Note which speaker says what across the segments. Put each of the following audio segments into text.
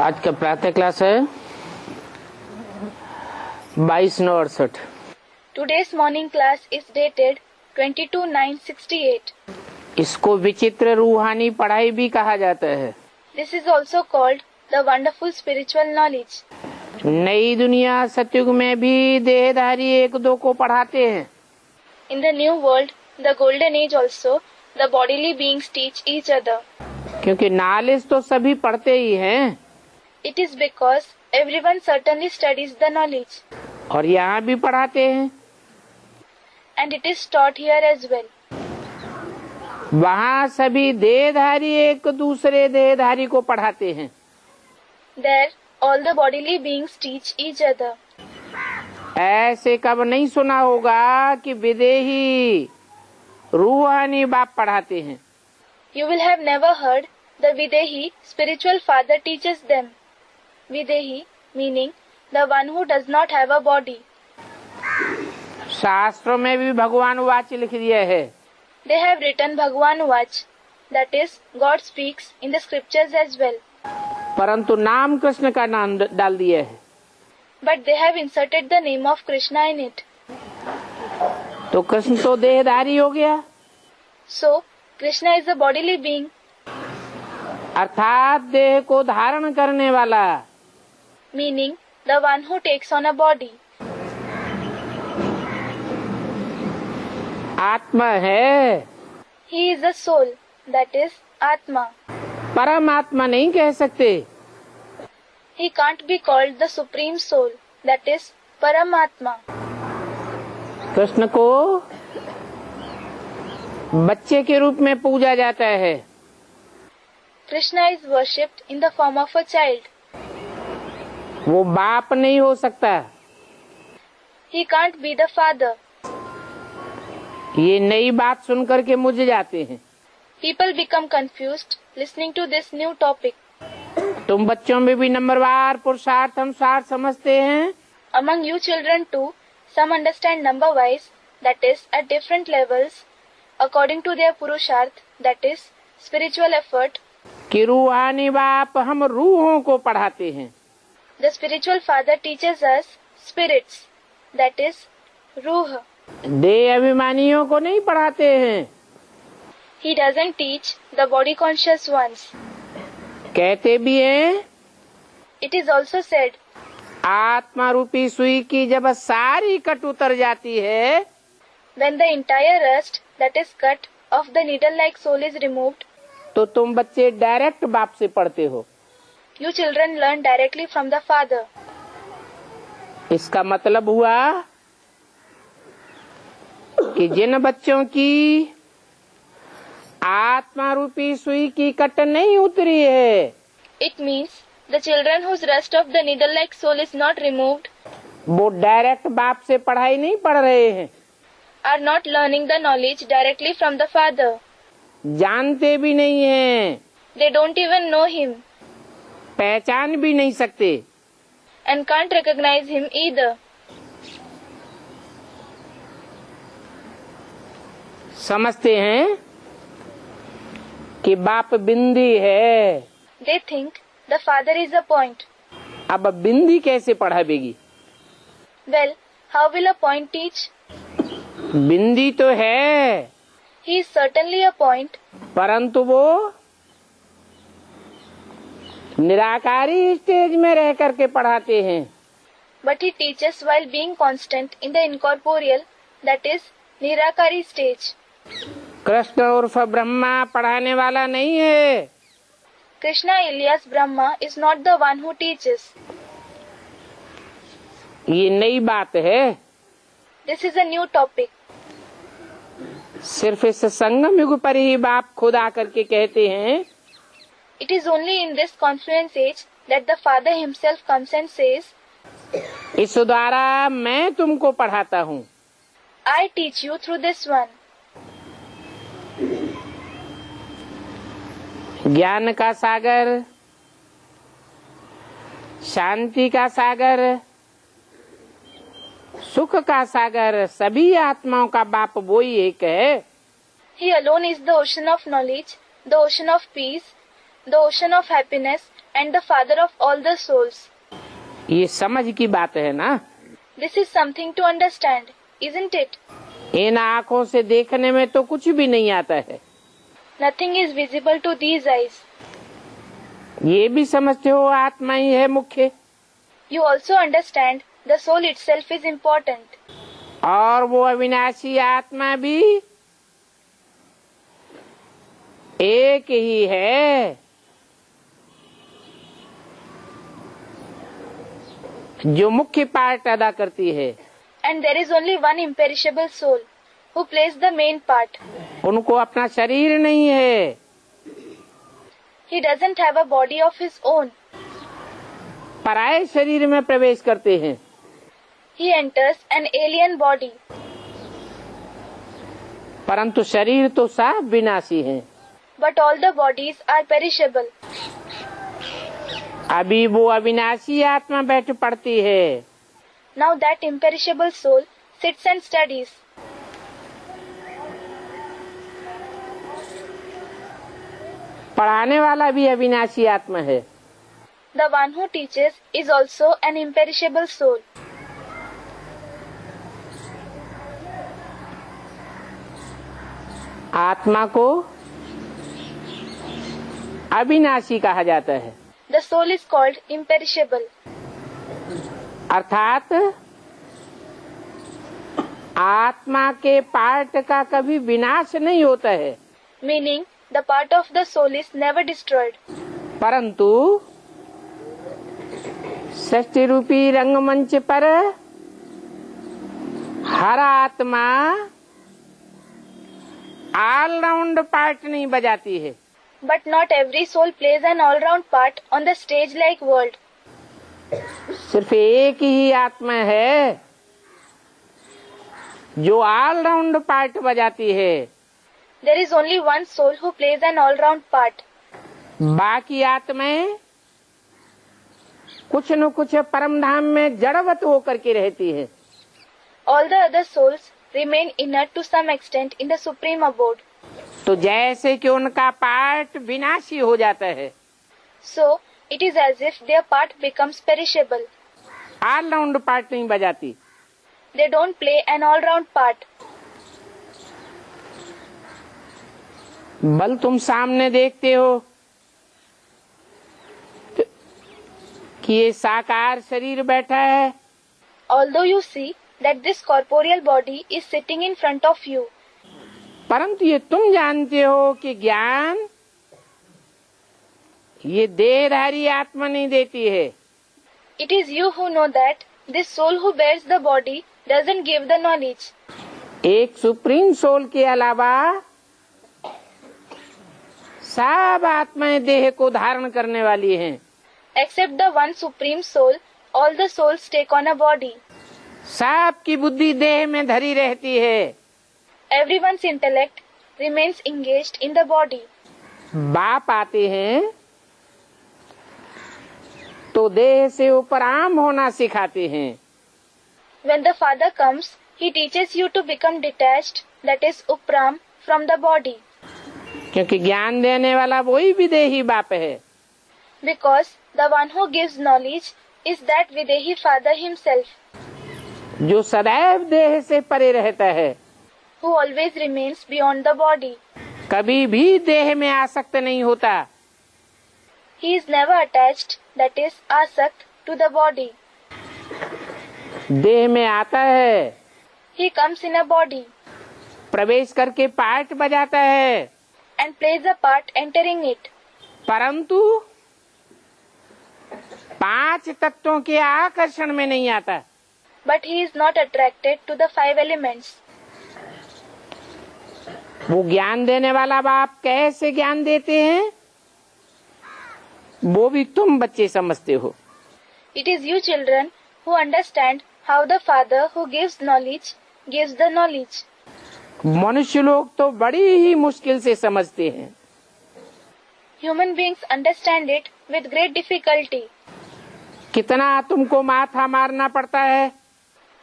Speaker 1: आज का प्रातः क्लास है 22/9/68।
Speaker 2: Today's morning class is dated 22/9/68.
Speaker 1: इसको विचित्र रूहानी पढ़ाई भी कहा जाता है।
Speaker 2: This is also called the wonderful spiritual knowledge.
Speaker 1: नई दुनिया सतयुग में भी देहधारी एक दो को पढ़ाते हैं।
Speaker 2: In the new world, the golden age also, the bodily beings teach each other.
Speaker 1: क्योंकि नॉलेज तो सभी पढ़ते ही हैं।
Speaker 2: It is because everyone certainly studies the knowledge.
Speaker 1: और यहाँ भी पढ़ाते हैं।
Speaker 2: And it is taught here as well.
Speaker 1: वहाँ सभी देहधारी एक दूसरे देहधारी को पढ़ाते हैं।
Speaker 2: There, all the bodily beings teach each other.
Speaker 1: ऐसे कब नहीं सुना होगा कि विदेही रूहानी बाप पढ़ाते हैं।
Speaker 2: You will have never heard the Videhi spiritual father teaches them. Videhi meaning the one who does not have a body.
Speaker 1: शास्त्रों में भी भगवान वाच लिख दिया है।
Speaker 2: They have written Bhagwan Vach, that is, God speaks in the scriptures as well.
Speaker 1: परंतु नाम कृष्ण का नाम डाल दिया है।
Speaker 2: But they have inserted the name of Krishna in it.
Speaker 1: तो कृष्ण तो देहधारी हो गया।
Speaker 2: So, Krishna is a bodily being.
Speaker 1: अर्थात देह को धारण करने वाला।
Speaker 2: Meaning, the one who takes on a body.
Speaker 1: आत्मा है।
Speaker 2: He is a soul, that is, Atma.
Speaker 1: परमात्मा नहीं कह सकते।
Speaker 2: He can't be called the supreme soul, that is, Paramatma.
Speaker 1: Krishna को बच्चे के रूप में पूजा जाता है।
Speaker 2: Krishna is worshipped in the form of a child.
Speaker 1: वो बाप नहीं हो सकता।
Speaker 2: He can't be the father.
Speaker 1: ये नई बात सुनकर के मुझ जाते हैं।
Speaker 2: People become confused listening to this new topic.
Speaker 1: तुम बच्चों में भी नंबरवार पुरुषार्थ अनुसार समझते हैं।
Speaker 2: Among you children too, some understand number-wise, that is, at different levels, according to their purusharth, that is, spiritual effort.
Speaker 1: कि रूहानी बाप हम रूहों को पढ़ाते हैं।
Speaker 2: The spiritual father teaches us spirits, that is, Ruh.
Speaker 1: देह अभिमानियों को नहीं पढ़ाते हैं।
Speaker 2: He doesn't teach the body conscious ones.
Speaker 1: कहते भी हैं।
Speaker 2: It is also said,
Speaker 1: आत्मा रूपी सुई की जब सारी कट उतर जाती है,
Speaker 2: when the entire rust, that is cut, of the needle-like soul is removed,
Speaker 1: तो तुम बच्चे डायरेक्ट बाप से पढ़ते हो।
Speaker 2: you children learn directly from the father.
Speaker 1: इसका मतलब हुआ कि जिन बच्चों की आत्मा रूपी सुई की कट नहीं उतरी है,
Speaker 2: It means the children whose rust of the needle-like soul is not removed
Speaker 1: वो डायरेक्ट बाप से पढ़ाई नहीं पढ़ रहे हैं।
Speaker 2: are not learning the knowledge directly from the father.
Speaker 1: जानते भी नहीं हैं।
Speaker 2: They don't even know him
Speaker 1: पहचान भी नहीं सकते।
Speaker 2: and can't recognize him either.
Speaker 1: समझते हैं कि बाप बिंदी है।
Speaker 2: They think the father is a point.
Speaker 1: अब बिंदी कैसे पढ़ावेगी?
Speaker 2: Well, how will a point teach?
Speaker 1: बिंदी तो है,
Speaker 2: He is certainly a point,
Speaker 1: परंतु वो निराकारी स्टेज में रह करके पढ़ाते हैं।
Speaker 2: but he teaches while being constant in the incorporeal, that is, Nirakari stage.
Speaker 1: Krishna उर्फ ब्रह्मा पढ़ाने वाला नहीं है।
Speaker 2: Krishna alias Brahma is not the one who teaches.
Speaker 1: ये नई बात है।
Speaker 2: This is a new topic.
Speaker 1: सिर्फ इस संगम युग पर ही बाप खुद आकर के कहते हैं,
Speaker 2: It is only in this confluence age that the father himself comes and says,
Speaker 1: इस द्वारा मैं तुमको पढ़ाता हूँ।
Speaker 2: I teach you through this one.
Speaker 1: ज्ञान का सागर, शांति का सागर, सुख का सागर, सभी आत्माओं का बाप वो ही एक है।
Speaker 2: He alone is the ocean of knowledge, the ocean of peace, the ocean of happiness, and the Father of all the souls.
Speaker 1: ये समझ की बात है ना?
Speaker 2: This is something to understand, isn't it?
Speaker 1: इन आँखों से देखने में तो कुछ भी नहीं आता है।
Speaker 2: Nothing is visible to these eyes.
Speaker 1: ये भी समझते हो आत्मा ही है मुख्य,
Speaker 2: You also understand the soul itself is important.
Speaker 1: और वो अविनाशी आत्मा भी एक ही है जो मुख्य पार्ट अदा करती है।
Speaker 2: And there is only one imperishable soul who plays the main part.
Speaker 1: उनको अपना शरीर नहीं है,
Speaker 2: He doesn't have a body of his own.
Speaker 1: पराये शरीर में प्रवेश करते हैं।
Speaker 2: He enters an alien body.
Speaker 1: परंतु शरीर तो साफ विनाशी है।
Speaker 2: But all the bodies are perishable.
Speaker 1: अभी वो अविनाशी आत्मा बैठ पड़ती है।
Speaker 2: Now that imperishable soul sits and studies.
Speaker 1: पढ़ाने वाला भी अविनाशी आत्मा है।
Speaker 2: The one who teaches is also an imperishable soul.
Speaker 1: आत्मा को अविनाशी कहा जाता है,
Speaker 2: The soul is called imperishable.
Speaker 1: अर्थात आत्मा के पार्ट का कभी विनाश नहीं होता है,
Speaker 2: Meaning, the part of the soul is never destroyed.
Speaker 1: परंतु सृष्टि रूपी रंगमंच पर हर आत्मा ऑलराउंड पार्ट नहीं बजाती है।
Speaker 2: But not every soul plays an all-round part on the stage-like world.
Speaker 1: सिर्फ एक ही आत्मा है जो ऑलराउंड पार्ट बजाती है।
Speaker 2: There is only one soul who plays an all-round part.
Speaker 1: बाकी आत्माएं कुछ न कुछ परम धाम में जड़वत होकर के रहती है।
Speaker 2: All the other souls remain inert to some extent in the supreme abode.
Speaker 1: तो जैसे कि उनका पार्ट विनाशी हो जाता है,
Speaker 2: So, it is as if their part becomes perishable.
Speaker 1: All round part नहीं बजाती।
Speaker 2: They don't play an all-round part.
Speaker 1: बल तुम सामने देखते हो कि ये साकार शरीर बैठा है,
Speaker 2: Although you see that this corporeal body is sitting in front of you,
Speaker 1: परंतु ये तुम जानते हो कि ज्ञान ये देहधारी आत्मा नहीं देती है।
Speaker 2: it is you who know that this soul who bears the body doesn't give the knowledge.
Speaker 1: एक सुप्रीम सोल के अलावा सब आत्माएं देह को धारण करने वाली हैं।
Speaker 2: Except the one supreme soul, all the souls take on a body.
Speaker 1: सबकी बुद्धि देह में धरी रहती है।
Speaker 2: Everyone's intellect remains engaged in the body.
Speaker 1: बाप आते हैं तो देह से उपराम होना सिखाते हैं।
Speaker 2: When the Father comes, he teaches you to become detached, that is upram, from the body.
Speaker 1: क्योंकि ज्ञान देने वाला वही विदेही बाप है।
Speaker 2: Because the one who gives knowledge is that Videhi Father himself,
Speaker 1: जो सदैव देह से परे रहता है,
Speaker 2: who always remains beyond the body.
Speaker 1: कभी भी देह में आसक्त नहीं होता।
Speaker 2: He is never attached, that is asakt, to the body.
Speaker 1: देह में आता है,
Speaker 2: He comes in a body
Speaker 1: प्रवेश करके पार्ट बजाता है,
Speaker 2: and plays a part entering it.
Speaker 1: परंतु 5 तत्वों के आकर्षण में नहीं आता।
Speaker 2: But he is not attracted to the 5 elements.
Speaker 1: वो ज्ञान देने वाला बाप कैसे ज्ञान देते हैं वो भी तुम बच्चे समझते हो।
Speaker 2: It is you children who understand how the Father who gives knowledge gives the knowledge.
Speaker 1: मनुष्य लोग तो बड़ी ही मुश्किल से समझते हैं।
Speaker 2: Human beings understand it with great difficulty.
Speaker 1: कितना तुमको माथा मारना पड़ता है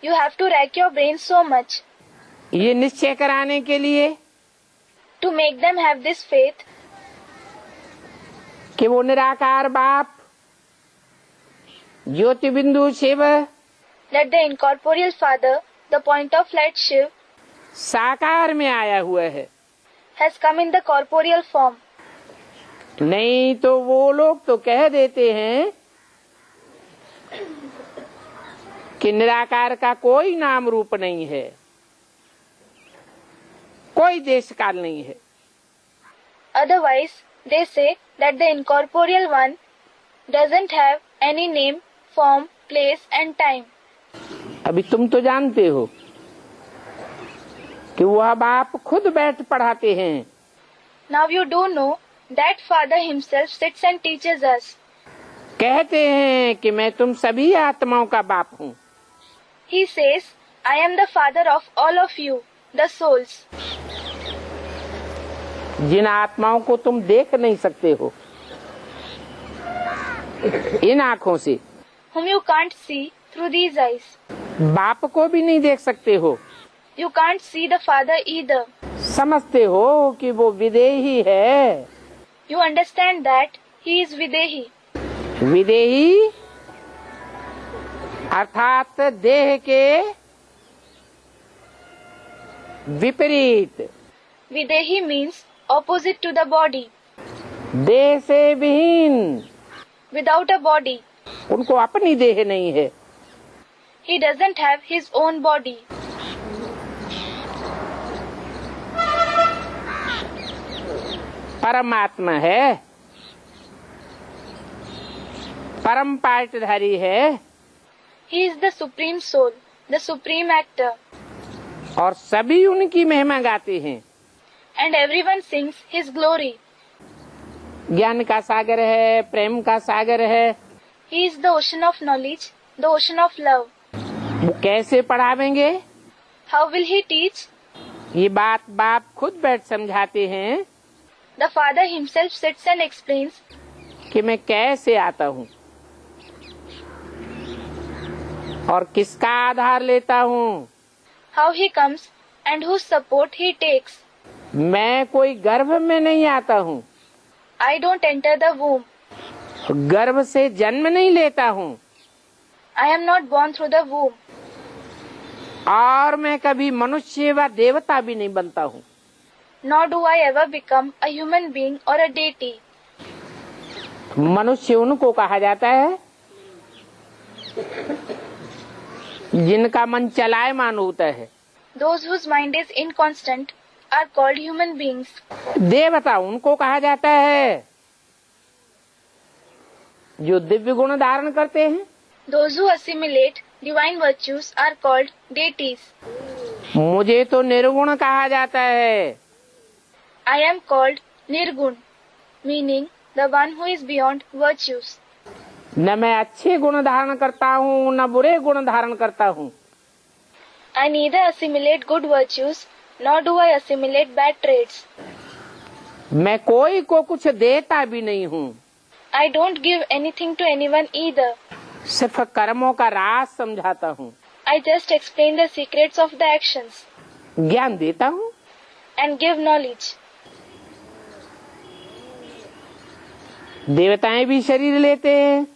Speaker 2: You have to rack your brains so much
Speaker 1: ये निश्चय कराने के लिए
Speaker 2: to make them have this faith
Speaker 1: कि वो निराकार बाप ज्योति बिंदु Shiv,
Speaker 2: that the incorporeal Father, the point of light Shiv,
Speaker 1: साकार में आया हुआ है।
Speaker 2: has come in the corporeal form.
Speaker 1: नहीं तो वो लोग तो कह देते हैं कि निराकार का कोई नाम रूप नहीं है, कोई देश काल नहीं है।
Speaker 2: Otherwise, they say that the incorporeal one doesn't have any name, form, place and time.
Speaker 1: अभी तुम तो जानते हो कि वह बाप खुद बैठ पढ़ाते हैं।
Speaker 2: Now you do know that Father himself sits and teaches us.
Speaker 1: कहते हैं कि मैं तुम सभी आत्माओं का बाप हूँ।
Speaker 2: He says, I am the Father of all of you, the souls.
Speaker 1: जिन आत्माओं को तुम देख नहीं सकते हो इन आँखों से,
Speaker 2: Whom you can't see through these eyes.
Speaker 1: बाप को भी नहीं देख सकते हो।
Speaker 2: You can't see the Father either.
Speaker 1: समझते हो कि वो विदेही है।
Speaker 2: You understand that he is Videhi.
Speaker 1: विदेही अर्थात देह के विपरीत।
Speaker 2: Videhi means opposite to the body,
Speaker 1: देह से विहीन,
Speaker 2: without a body.
Speaker 1: उनको अपनी देह नहीं है।
Speaker 2: He doesn't have his own body.
Speaker 1: परमात्मा है, परम पाटधारी है
Speaker 2: He is the supreme soul, the supreme actor,
Speaker 1: और सभी उनकी महिमा गाते हैं।
Speaker 2: and everyone sings his glory.
Speaker 1: ज्ञान का सागर है, प्रेम का सागर है।
Speaker 2: He is the ocean of knowledge, the ocean of love.
Speaker 1: वो कैसे पढ़ावेंगे?
Speaker 2: How will he teach?
Speaker 1: ये बात बाप खुद बैठ समझाते हैं
Speaker 2: The Father himself sits and explains
Speaker 1: कि मैं कैसे आता हूँ और किसका आधार लेता हूँ।
Speaker 2: how he comes and whose support he takes.
Speaker 1: मैं कोई गर्भ में नहीं आता हूँ,
Speaker 2: I don't enter the womb.
Speaker 1: गर्भ से जन्म नहीं लेता हूँ,
Speaker 2: I am not born through the womb.
Speaker 1: और मैं कभी मनुष्य व देवता भी नहीं बनता हूँ।
Speaker 2: Nor do I ever become a human being or a deity.
Speaker 1: मनुष्य उनको कहा जाता है जिनका मन चलायमान होता है।
Speaker 2: Those whose mind is inconstant are called human beings.
Speaker 1: देवता उनको कहा जाता है जो दिव्य गुण धारण करते हैं।
Speaker 2: Those who assimilate divine virtues are called deities.
Speaker 1: मुझे तो निर्गुण कहा जाता है।
Speaker 2: I am called Nirgun, meaning the one who is beyond virtues.
Speaker 1: न मैं अच्छे गुण धारण करता हूँ न बुरे गुण धारण करता हूँ।
Speaker 2: I neither assimilate good virtues nor do I assimilate bad traits.
Speaker 1: मैं कोई को कुछ देता भी नहीं हूँ।
Speaker 2: I don't give anything to anyone either.
Speaker 1: सिर्फ कर्मों का राज समझाता हूँ,
Speaker 2: I just explain the secrets of the actions
Speaker 1: ज्ञान देता हूँ।
Speaker 2: and give knowledge.
Speaker 1: देवताएं भी शरीर लेते हैं,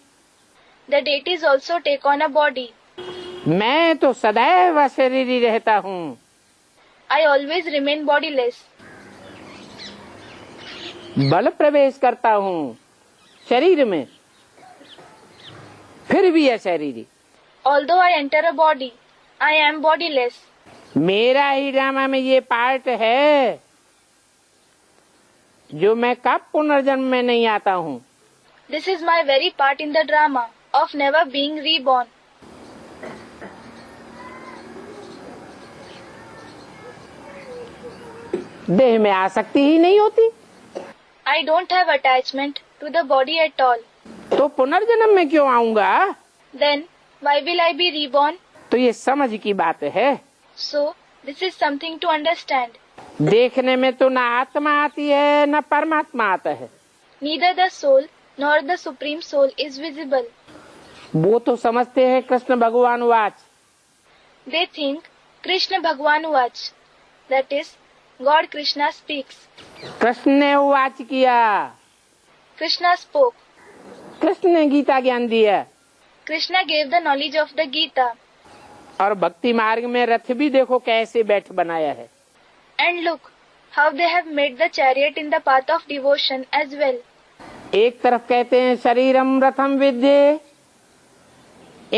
Speaker 2: The deities also take on a body.
Speaker 1: मैं तो सदैव शरीरी रहता हूँ।
Speaker 2: I always remain bodiless.
Speaker 1: बल प्रवेश करता हूँ शरीर में, फिर भी अशरीरी।
Speaker 2: Although I enter a body, I am bodiless.
Speaker 1: मेरा ही ड्रामा में ये पार्ट है जो मैं कब पुनर्जन्म में नहीं आता हूँ।
Speaker 2: This is my very part in the drama of never being reborn.
Speaker 1: देह में आसक्ति ही नहीं होती
Speaker 2: I don't have attachment to the body at all.
Speaker 1: तो पुनर्जन्म में क्यों आऊंगा?
Speaker 2: Then why will I be reborn?
Speaker 1: तो ये समझ की बात है।
Speaker 2: So this is something to understand.
Speaker 1: देखने में तो न आत्मा आती है न परमात्मा आता है।
Speaker 2: Neither the soul nor the supreme soul is visible.
Speaker 1: वो तो समझते हैं कृष्ण भगवान watch.
Speaker 2: They think Krishna Bhagwan Vach, that is, God Krishna speaks.
Speaker 1: Krishna ने वाच किया,
Speaker 2: Krishna spoke.
Speaker 1: कृष्ण ने गीता ज्ञान दिया।
Speaker 2: Krishna gave the knowledge of the Gita.
Speaker 1: और भक्ति मार्ग में रथ भी देखो कैसे बैठ बनाया है।
Speaker 2: And look how they have made the chariot in the path of devotion as well.
Speaker 1: एक तरफ कहते हैं शरीरम रथम विद्ये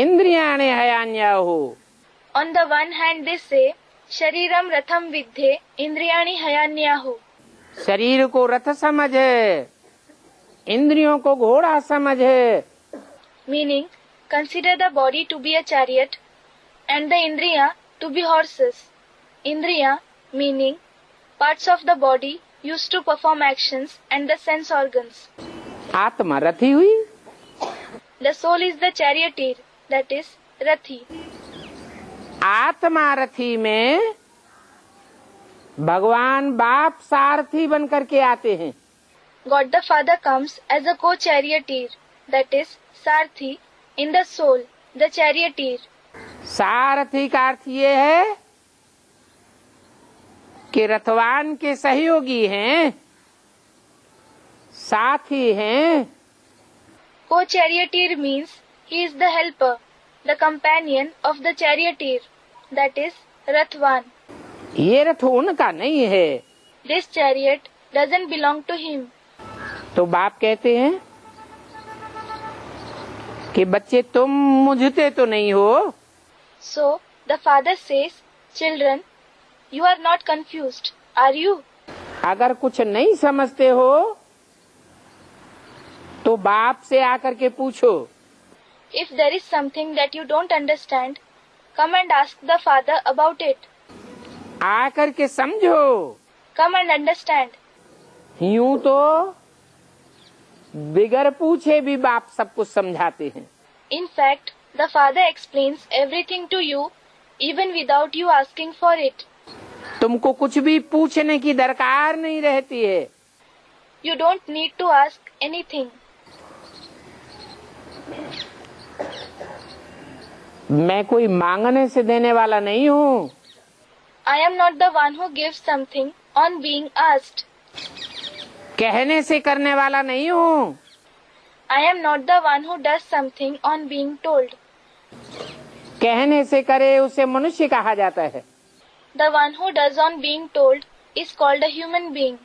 Speaker 1: इंद्रियाणि हयान्याहु।
Speaker 2: On the one hand they say, Shariram Ratham Vidhe Indriyani Hayanyahu.
Speaker 1: शरीर को रथ समझ, इंद्रियों को घोड़ा समझ।
Speaker 2: Meaning, consider the body to be a chariot and the Indriya to be horses. Indriya meaning parts of the body used to perform actions and the sense organs.
Speaker 1: आत्मा रथी हुई।
Speaker 2: The soul is the charioteer, that is Rathi.
Speaker 1: आत्मा रथी में भगवान बाप सारथी बन करके आते हैं।
Speaker 2: God the Father comes as a co-charioteer, that is Sarthi, in the soul, the charioteer.
Speaker 1: सारथी का अर्थ ये है कि रथवान के सहयोगी हैं, साथी हैं।
Speaker 2: Co-charioteer means he is the helper, the companion of the charioteer, that is Rathwan.
Speaker 1: ये रथ उनका नहीं है।
Speaker 2: This chariot doesn't belong to him.
Speaker 1: तो बाप कहते हैं कि बच्चे तुम मुझते तो नहीं हो।
Speaker 2: So the father says, children, you are not confused, are you?
Speaker 1: अगर कुछ नहीं समझते हो तो बाप से आकर के पूछो।
Speaker 2: If there is something that you don't understand, come and ask the father about it.
Speaker 1: आकर के समझो।
Speaker 2: Come and understand.
Speaker 1: यूं तो बिगर पूछे भी बाप सब कुछ समझाते हैं।
Speaker 2: In fact, the father explains everything to you even without you asking for it.
Speaker 1: तुमको कुछ भी पूछने की दरकार नहीं रहती है।
Speaker 2: You don't need to ask anything.
Speaker 1: मैं कोई मांगने से देने वाला नहीं हूँ।
Speaker 2: I am not the one who gives something on being asked.
Speaker 1: कहने से करने वाला नहीं हूँ।
Speaker 2: I am not the one who does something on being told.
Speaker 1: कहने से करे उसे मनुष्य कहा जाता है।
Speaker 2: The one who does on being told is called a human being.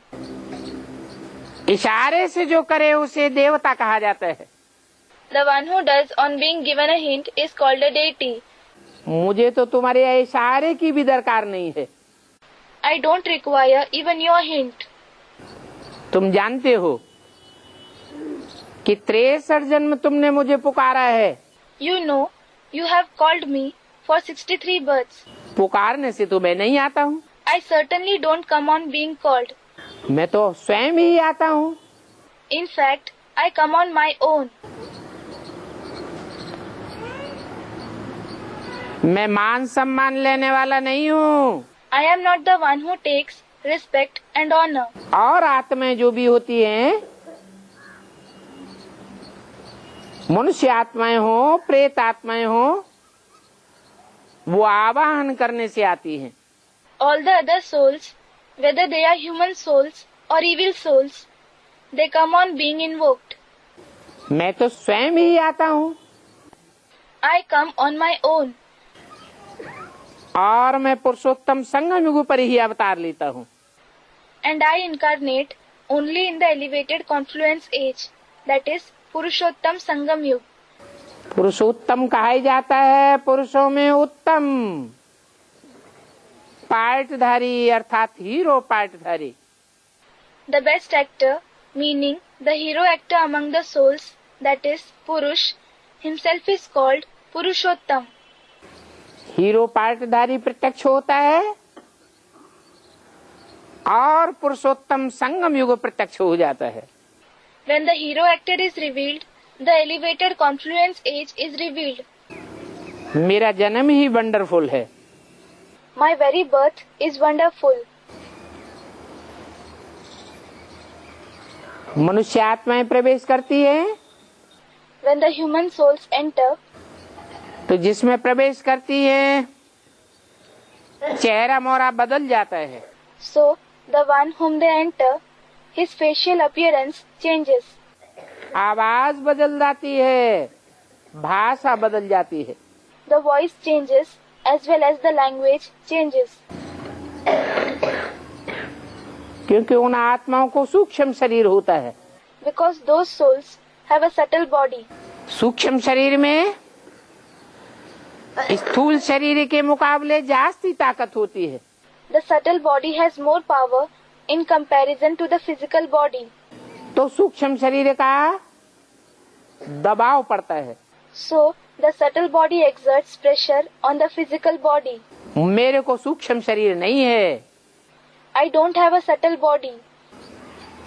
Speaker 1: इशारे से जो करे उसे देवता कहा जाता है।
Speaker 2: The one who does on being given a hint is called a deity.
Speaker 1: मुझे तो तुम्हारे इशारे की भी दरकार नहीं है।
Speaker 2: I don't require even your hint.
Speaker 1: तुम जानते हो कि 63 जन्म तुमने मुझे पुकारा है।
Speaker 2: You know, you have called me for 63 births.
Speaker 1: पुकारने से तो मैं नहीं आता हूँ।
Speaker 2: I certainly don't come on being called.
Speaker 1: मैं तो स्वयं ही आता हूँ।
Speaker 2: In fact, I come on my own.
Speaker 1: मैं मान सम्मान लेने वाला नहीं हूँ।
Speaker 2: I am not the one who takes respect and honor.
Speaker 1: और आत्माएं जो भी होती हैं, मनुष्य आत्माएं हो, प्रेत आत्माएं हो, वो आवाहन करने से आती हैं।
Speaker 2: All the other souls, whether they are human souls or evil souls, they come on being invoked.
Speaker 1: मैं तो स्वयं ही आता हूँ।
Speaker 2: I come on my own.
Speaker 1: और मैं पुरुषोत्तम संगम युग पर ही अवतार लेता हूँ।
Speaker 2: And I incarnate only in the elevated confluence age, that is Purushottam Sangam Yug.
Speaker 1: पुरुषोत्तम कहा जाता है पुरुषों में उत्तम, पार्टधारी अर्थात hero पार्टधारी।
Speaker 2: The best actor, meaning the hero actor among the souls, that is Purush, himself is called Purushottam.
Speaker 1: Hero पार्टधारी प्रत्यक्ष होता है और पुरुषोत्तम संगम युग प्रत्यक्ष हो जाता है।
Speaker 2: When the hero actor is revealed, the elevated confluence age is revealed.
Speaker 1: मेरा जन्म ही वंडरफुल है।
Speaker 2: My very birth is wonderful.
Speaker 1: मनुष्य आत्माएं प्रवेश करती है
Speaker 2: When the human souls enter,
Speaker 1: तो जिसमें प्रवेश करती है चेहरा मोहरा बदल जाता है।
Speaker 2: so the one whom they enter, his facial appearance changes.
Speaker 1: आवाज बदल जाती है, भाषा बदल जाती है।
Speaker 2: The voice changes as well as the language changes.
Speaker 1: क्योंकि उन आत्माओं को सूक्ष्म शरीर होता है।
Speaker 2: Because those souls have a subtle body.
Speaker 1: सूक्ष्म शरीर में स्थूल शरीर के मुकाबले जास्ती ताकत होती है।
Speaker 2: The subtle body has more power in comparison to the physical body.
Speaker 1: तो सूक्ष्म शरीर का दबाव पड़ता है।
Speaker 2: So, the subtle body exerts pressure on the physical body.
Speaker 1: मेरे को सूक्ष्म शरीर नहीं है।
Speaker 2: I don't have a subtle body.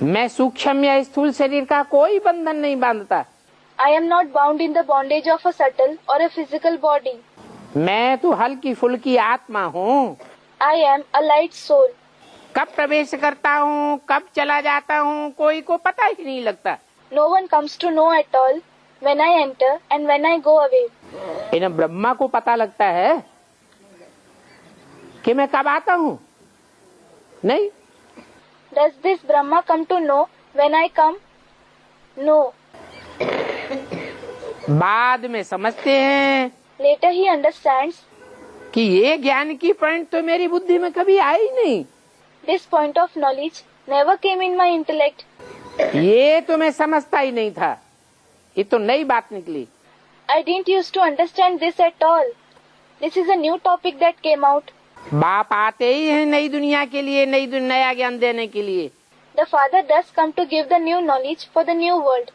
Speaker 1: मैं सूक्ष्म या स्थूल शरीर का कोई बंधन नहीं बांधता।
Speaker 2: I am not bound in the bondage of a subtle or a physical body.
Speaker 1: मैं तो हल्की फुल्की आत्मा हूँ।
Speaker 2: I am a light soul.
Speaker 1: कब प्रवेश करता हूँ, कब चला जाता हूँ, कोई को पता ही नहीं लगता।
Speaker 2: No one comes to know at all when I enter and when I go away.
Speaker 1: इन ब्रह्मा को पता लगता है कि मैं कब आता हूँ? नहीं।
Speaker 2: Does this Brahma come to know when I come? No.
Speaker 1: बाद में समझते हैं
Speaker 2: Later he understands
Speaker 1: कि ये ज्ञान की पॉइंट तो मेरी बुद्धि में कभी आई नहीं।
Speaker 2: this point of knowledge never came in my intellect.
Speaker 1: ये तो मैं समझता ही नहीं था। ये तो नई बात निकली।
Speaker 2: I didn't used to understand this at all. This is a new topic that came out.
Speaker 1: बाप आते ही हैं नई दुनिया के लिए, नया ज्ञान देने के लिए।
Speaker 2: The Father does come to give the new knowledge for the new world.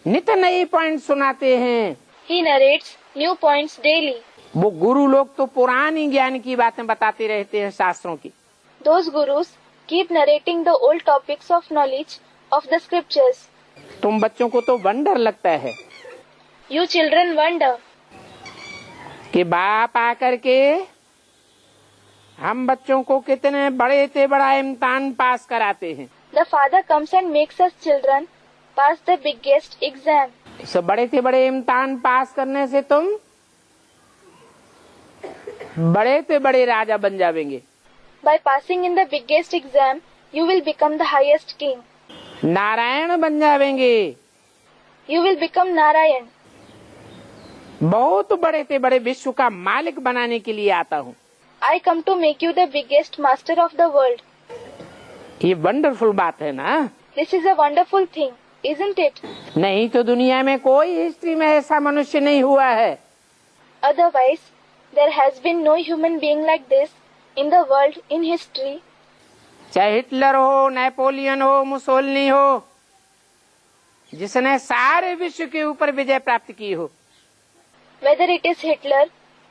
Speaker 1: नित नई पॉइंट सुनाते हैं।
Speaker 2: He narrates new points daily.
Speaker 1: वो गुरु लोग तो पुरानी ज्ञान की बातें बताते रहते हैं, शास्त्रों की।
Speaker 2: Those gurus keep narrating the old topics of knowledge of the scriptures.
Speaker 1: तुम बच्चों को तो वंडर लगता है
Speaker 2: You children wonder
Speaker 1: कि बाप आकर के हम बच्चों को कितने बड़े से बड़ा इम्तिहान पास कराते हैं।
Speaker 2: the Father comes and makes us children pass the biggest exam.
Speaker 1: इस बड़े से बड़े इम्तिहान पास करने से तुम बड़े से बड़े राजा बन जाएंगे।
Speaker 2: By passing in the biggest exam, you will become the highest king.
Speaker 1: Narayan बन जाएंगे।
Speaker 2: You will become Narayan.
Speaker 1: बहुत बड़े से बड़े विश्व का मालिक बनाने के लिए आता हूँ।
Speaker 2: I come to make you the biggest master of the world.
Speaker 1: ये वंडरफुल बात है ना?
Speaker 2: This is a wonderful thing, isn't it?
Speaker 1: नहीं तो दुनिया में कोई हिस्ट्री में ऐसा मनुष्य नहीं हुआ है।
Speaker 2: Otherwise, there has been no human being like this in the world in history.
Speaker 1: चाहे हिटलर हो, नेपोलियन हो, मुसोलिनी हो, जिसने सारे विश्व के ऊपर विजय प्राप्त की हो।
Speaker 2: Whether it is Hitler,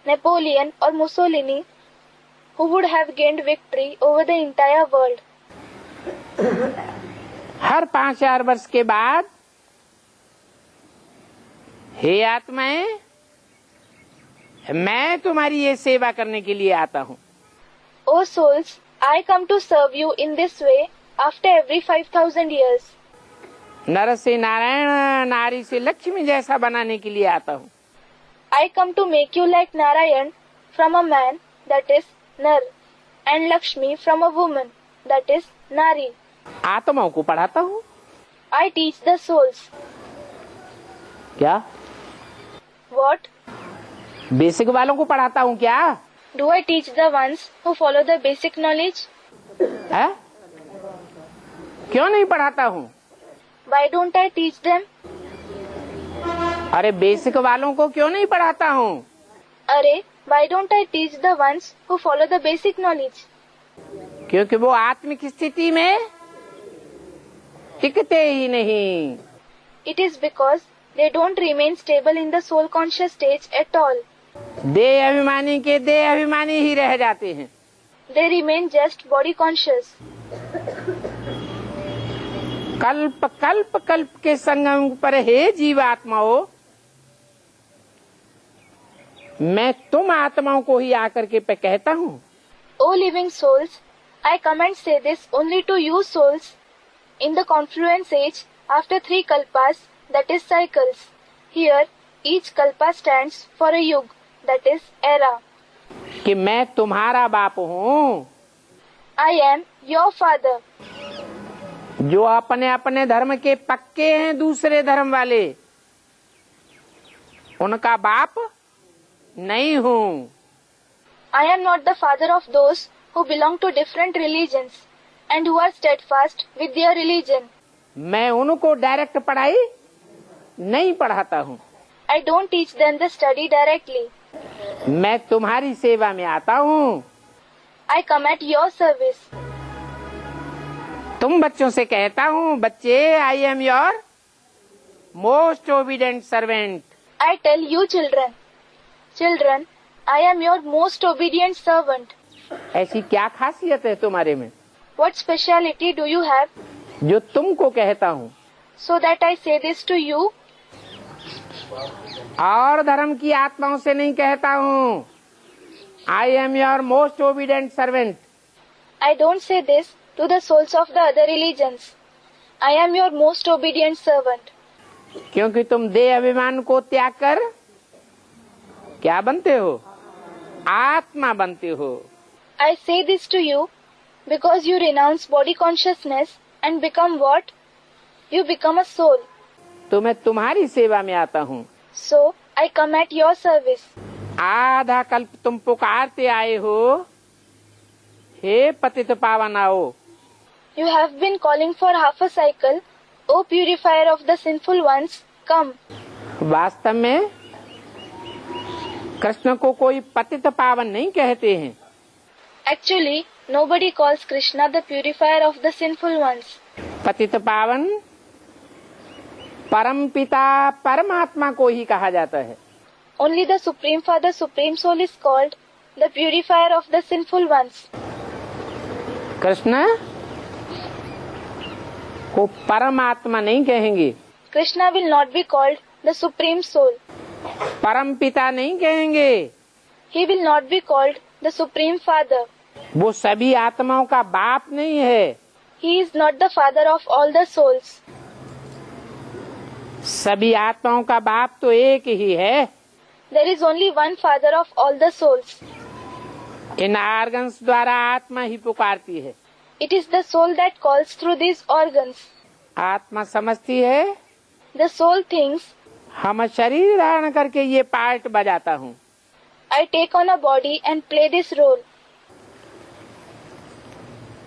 Speaker 2: Napoleon or Mussolini, who would have gained victory over the entire world.
Speaker 1: हर 5,000 वर्ष के बाद हे आत्माएं, मैं तुम्हारी ये सेवा करने के लिए आता हूँ।
Speaker 2: O souls, I come to serve you in this way after every 5,000 years.
Speaker 1: नर से नारायण, नारी से लक्ष्मी जैसा बनाने के लिए आता हूँ।
Speaker 2: I come to make you like Narayan from a man, that is Nar, and Lakshmi from a woman, that is Nari.
Speaker 1: आत्माओं को पढ़ाता हूँ।
Speaker 2: I teach the souls.
Speaker 1: क्या?
Speaker 2: What?
Speaker 1: बेसिक वालों को पढ़ाता हूँ क्या?
Speaker 2: Do I teach the ones who follow the basic knowledge?
Speaker 1: है? क्यों नहीं पढ़ाता हूँ?
Speaker 2: Why don't I teach them?
Speaker 1: अरे बेसिक वालों को क्यों नहीं पढ़ाता हूँ?
Speaker 2: अरे, why don't I teach the ones who follow the basic knowledge?
Speaker 1: क्योंकि वो आत्मिक स्थिति में टिकते ही नहीं।
Speaker 2: It is because they don't remain stable in the soul conscious stage at all.
Speaker 1: देह अभिमानी के देह अभिमानी ही रह जाते हैं।
Speaker 2: They remain just body conscious.
Speaker 1: कल्प कल्प कल्प के संगम पर हे जीवात्माओं, मैं तुम आत्माओं को ही आकर के पे कहता हूँ।
Speaker 2: O living souls, I come and say this only to you souls in the confluence age after 3 kalpas, that is cycles. Here, each kalpa stands for a yug, that is era.
Speaker 1: कि मैं तुम्हारा बाप हूँ,
Speaker 2: I am your father.
Speaker 1: जो अपने अपने धर्म के पक्के हैं, दूसरे धर्म वाले उनका बाप नहीं हूँ।
Speaker 2: I am not the father of those who belong to different religions and who are steadfast with their religion.
Speaker 1: मैं उनको डायरेक्ट पढ़ाई नहीं पढ़ाता हूँ।
Speaker 2: I don't teach them the study directly.
Speaker 1: मैं तुम्हारी सेवा में आता हूँ।
Speaker 2: I come at your service.
Speaker 1: तुम बच्चों से कहता हूँ, बच्चे, I am your most obedient servant.
Speaker 2: I tell you children, I am your most obedient servant.
Speaker 1: ऐसी क्या खासियत है तुम्हारे में
Speaker 2: What speciality do you have
Speaker 1: जो तुमको कहता हूँ?
Speaker 2: so that I say this to you?
Speaker 1: और धर्म की आत्माओं से नहीं कहता हूँ। I am your most obedient servant.
Speaker 2: I don't say this to the souls of the other religions. I am your most obedient servant.
Speaker 1: क्योंकि तुम देह अभिमान को त्याग कर क्या बनते हो? आत्मा बनते हो।
Speaker 2: I say this to you because you renounce body consciousness and become what? You become a soul.
Speaker 1: तो मैं तुम्हारी सेवा में आता हूँ।
Speaker 2: So I come at your service.
Speaker 1: आधा कल्प तुम पुकारते आए हो, हे पतित पावन आओ।
Speaker 2: You have been calling for half a cycle, O purifier of the sinful ones, come.
Speaker 1: वास्तव में कृष्ण को कोई पतित पावन नहीं कहते हैं।
Speaker 2: Actually, nobody calls Krishna the purifier of the sinful ones.
Speaker 1: पतित पावन परम पिता परमात्मा को ही कहा जाता है।
Speaker 2: Only the Supreme Father, Supreme Soul is called the purifier of the sinful ones.
Speaker 1: Krishna को परमात्मा नहीं कहेंगे,
Speaker 2: Krishna will not be called the Supreme Soul.
Speaker 1: परम पिता नहीं कहेंगे।
Speaker 2: He will not be called the Supreme Father.
Speaker 1: वो सभी आत्माओं का बाप नहीं है।
Speaker 2: He is not the father of all the souls.
Speaker 1: सभी आत्माओं का बाप तो एक ही है।
Speaker 2: There is only one father of all the souls.
Speaker 1: In organs द्वारा आत्मा ही पुकारती है।
Speaker 2: It is the soul that calls through these organs.
Speaker 1: आत्मा समझती है
Speaker 2: The soul thinks,
Speaker 1: हम शरीर धारण करके ये पार्ट बजाता हूँ।
Speaker 2: I take on a body and play this role.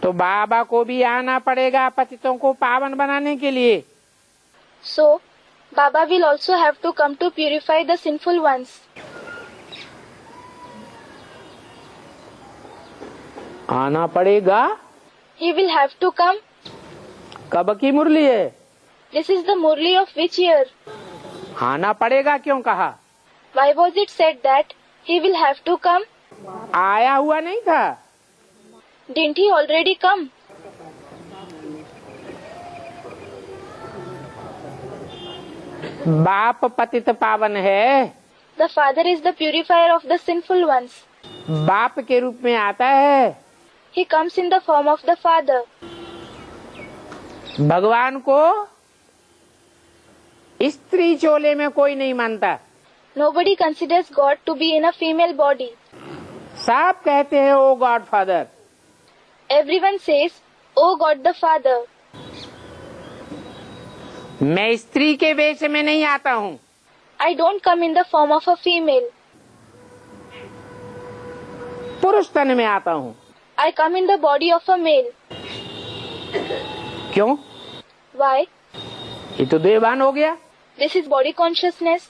Speaker 1: तो बाबा को भी आना पड़ेगा पतितों को पावन बनाने के लिए।
Speaker 2: So, Baba will also have to come to purify the sinful ones.
Speaker 1: आना पड़ेगा।
Speaker 2: He will have to come.
Speaker 1: कब की मुरली है?
Speaker 2: This is the Murli of which year?
Speaker 1: आना पड़ेगा क्यों कहा?
Speaker 2: Why was it said that he will have to come?
Speaker 1: आया हुआ नहीं था?
Speaker 2: Didn't he already come?
Speaker 1: बाप पतित पावन है।
Speaker 2: The father is the purifier of the sinful ones.
Speaker 1: बाप के रूप में आता है।
Speaker 2: He comes in the form of the father.
Speaker 1: भगवान को स्त्री चोले में कोई नहीं मानता।
Speaker 2: Nobody considers God to be in a female body.
Speaker 1: सब कहते हैं oh god father.
Speaker 2: Everyone says, "Oh God the Father."
Speaker 1: मैं स्त्री के वेश में नहीं आता हूँ।
Speaker 2: I don't come in the form of a female.
Speaker 1: पुरुष तन में आता हूँ।
Speaker 2: I come in the body of a male.
Speaker 1: क्यों?
Speaker 2: Why?
Speaker 1: ये तो देवान हो गया।
Speaker 2: This is body consciousness.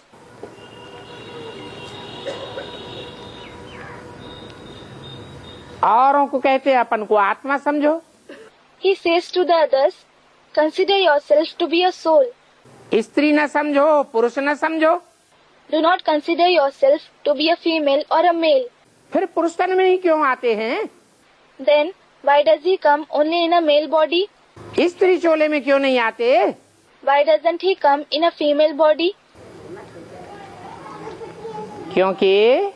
Speaker 1: औरों को कहते हैं अपन को आत्मा समझो।
Speaker 2: He says to the others, "Consider yourself to be a soul.
Speaker 1: स्त्री न समझो, पुरुष न समझो।
Speaker 2: Do not consider yourself to be a female or a male."
Speaker 1: फिर पुरुष तन में ही क्यों आते हैं?
Speaker 2: Then, why does he come only in a male body?
Speaker 1: स्त्री चोले में क्यों नहीं आते?
Speaker 2: Why doesn't he come in a female body?
Speaker 1: क्योंकि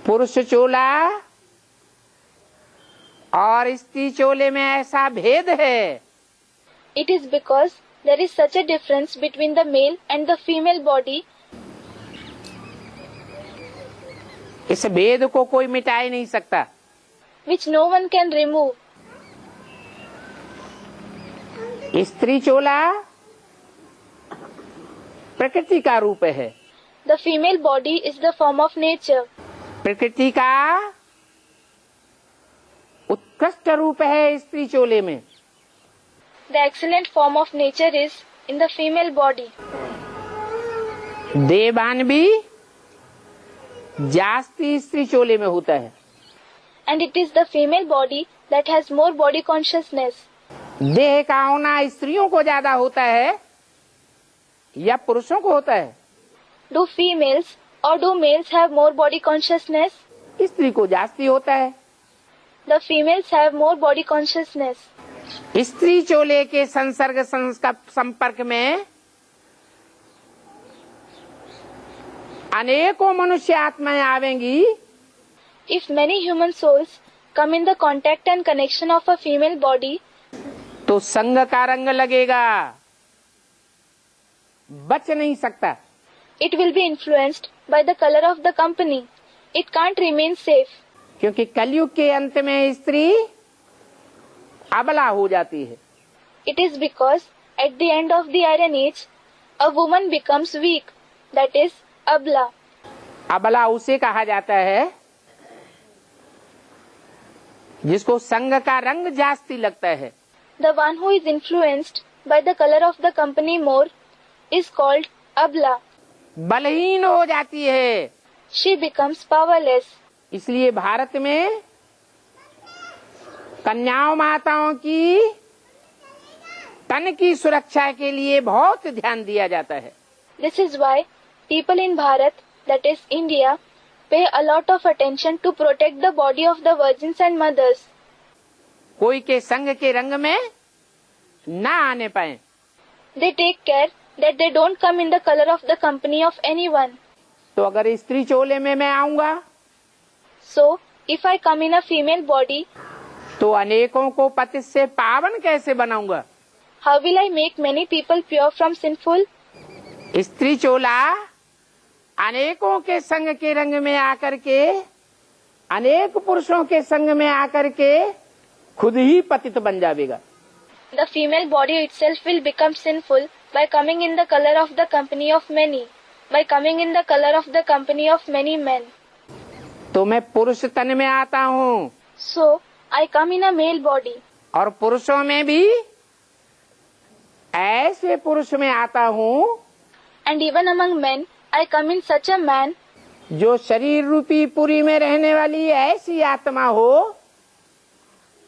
Speaker 1: पुरुष चोला और स्त्री चोले में ऐसा भेद है।
Speaker 2: It is because there is such a difference between the male and the female body.
Speaker 1: इस भेद को कोई मिटा ही नहीं सकता।
Speaker 2: Which no one can remove.
Speaker 1: स्त्री चोला प्रकृति का रूप है।
Speaker 2: The female body is the form of nature.
Speaker 1: प्रकृति का उत्कृष्ट रूप है स्त्री चोले में।
Speaker 2: The excellent form of nature is in the female body.
Speaker 1: देवान भी जास्ती स्त्री चोले में होता है।
Speaker 2: And it is the female body that has more body consciousness.
Speaker 1: देह का होना स्त्रियों को ज्यादा होता है या पुरुषों को होता है?
Speaker 2: Do females or do males have more body consciousness?
Speaker 1: स्त्री को जास्ती होता है।
Speaker 2: The females have more body consciousness.
Speaker 1: स्त्री चोले के संसर्ग संपर्क में अनेकों मनुष्य आत्माएं आवेंगी।
Speaker 2: If many human souls come in the contact and connection of a female body,
Speaker 1: तो संग का रंग लगेगा, बच नहीं सकता।
Speaker 2: it will be influenced by the color of the company. It can't remain safe.
Speaker 1: क्योंकि कलयुग के अंत में स्त्री अबला हो जाती है।
Speaker 2: It is because at the end of the Iron Age, a woman becomes weak. That is, abla.
Speaker 1: अबला उसे कहा जाता है जिसको संग का रंग जास्ती लगता है।
Speaker 2: The one who is influenced by the color of the company more is called abla.
Speaker 1: बलहीन हो जाती है।
Speaker 2: She becomes powerless.
Speaker 1: इसलिए भारत में कन्याओं माताओं की तन की सुरक्षा के लिए बहुत ध्यान दिया जाता है।
Speaker 2: This is why people in Bharat, that is India, pay a lot of attention to protect the body of the virgins and mothers.
Speaker 1: कोई के संग के रंग में ना आने पाए।
Speaker 2: They take care that they don't come in the color of the company of anyone.
Speaker 1: तो अगर स्त्री चोले में मैं आऊंगा
Speaker 2: So, if I come in a female body,
Speaker 1: तो अनेकों को पति से पावन कैसे बनाऊंगा?
Speaker 2: how will I make many people pure from sinful?
Speaker 1: स्त्री चोला अनेकों के संग के रंग में आकर के, अनेक पुरुषों के संग में आकर के खुद ही पतित बन जाएगा।
Speaker 2: The female body itself will become sinful by coming in the color of the company of many, by coming in the color of the company of many men.
Speaker 1: तो मैं पुरुष तन में आता हूँ
Speaker 2: So, I come in a male body.
Speaker 1: और पुरुषों में भी ऐसे पुरुष में आता हूँ
Speaker 2: And even among men, I come in such a man
Speaker 1: जो शरीर रूपी पुरी में रहने वाली ऐसी आत्मा हो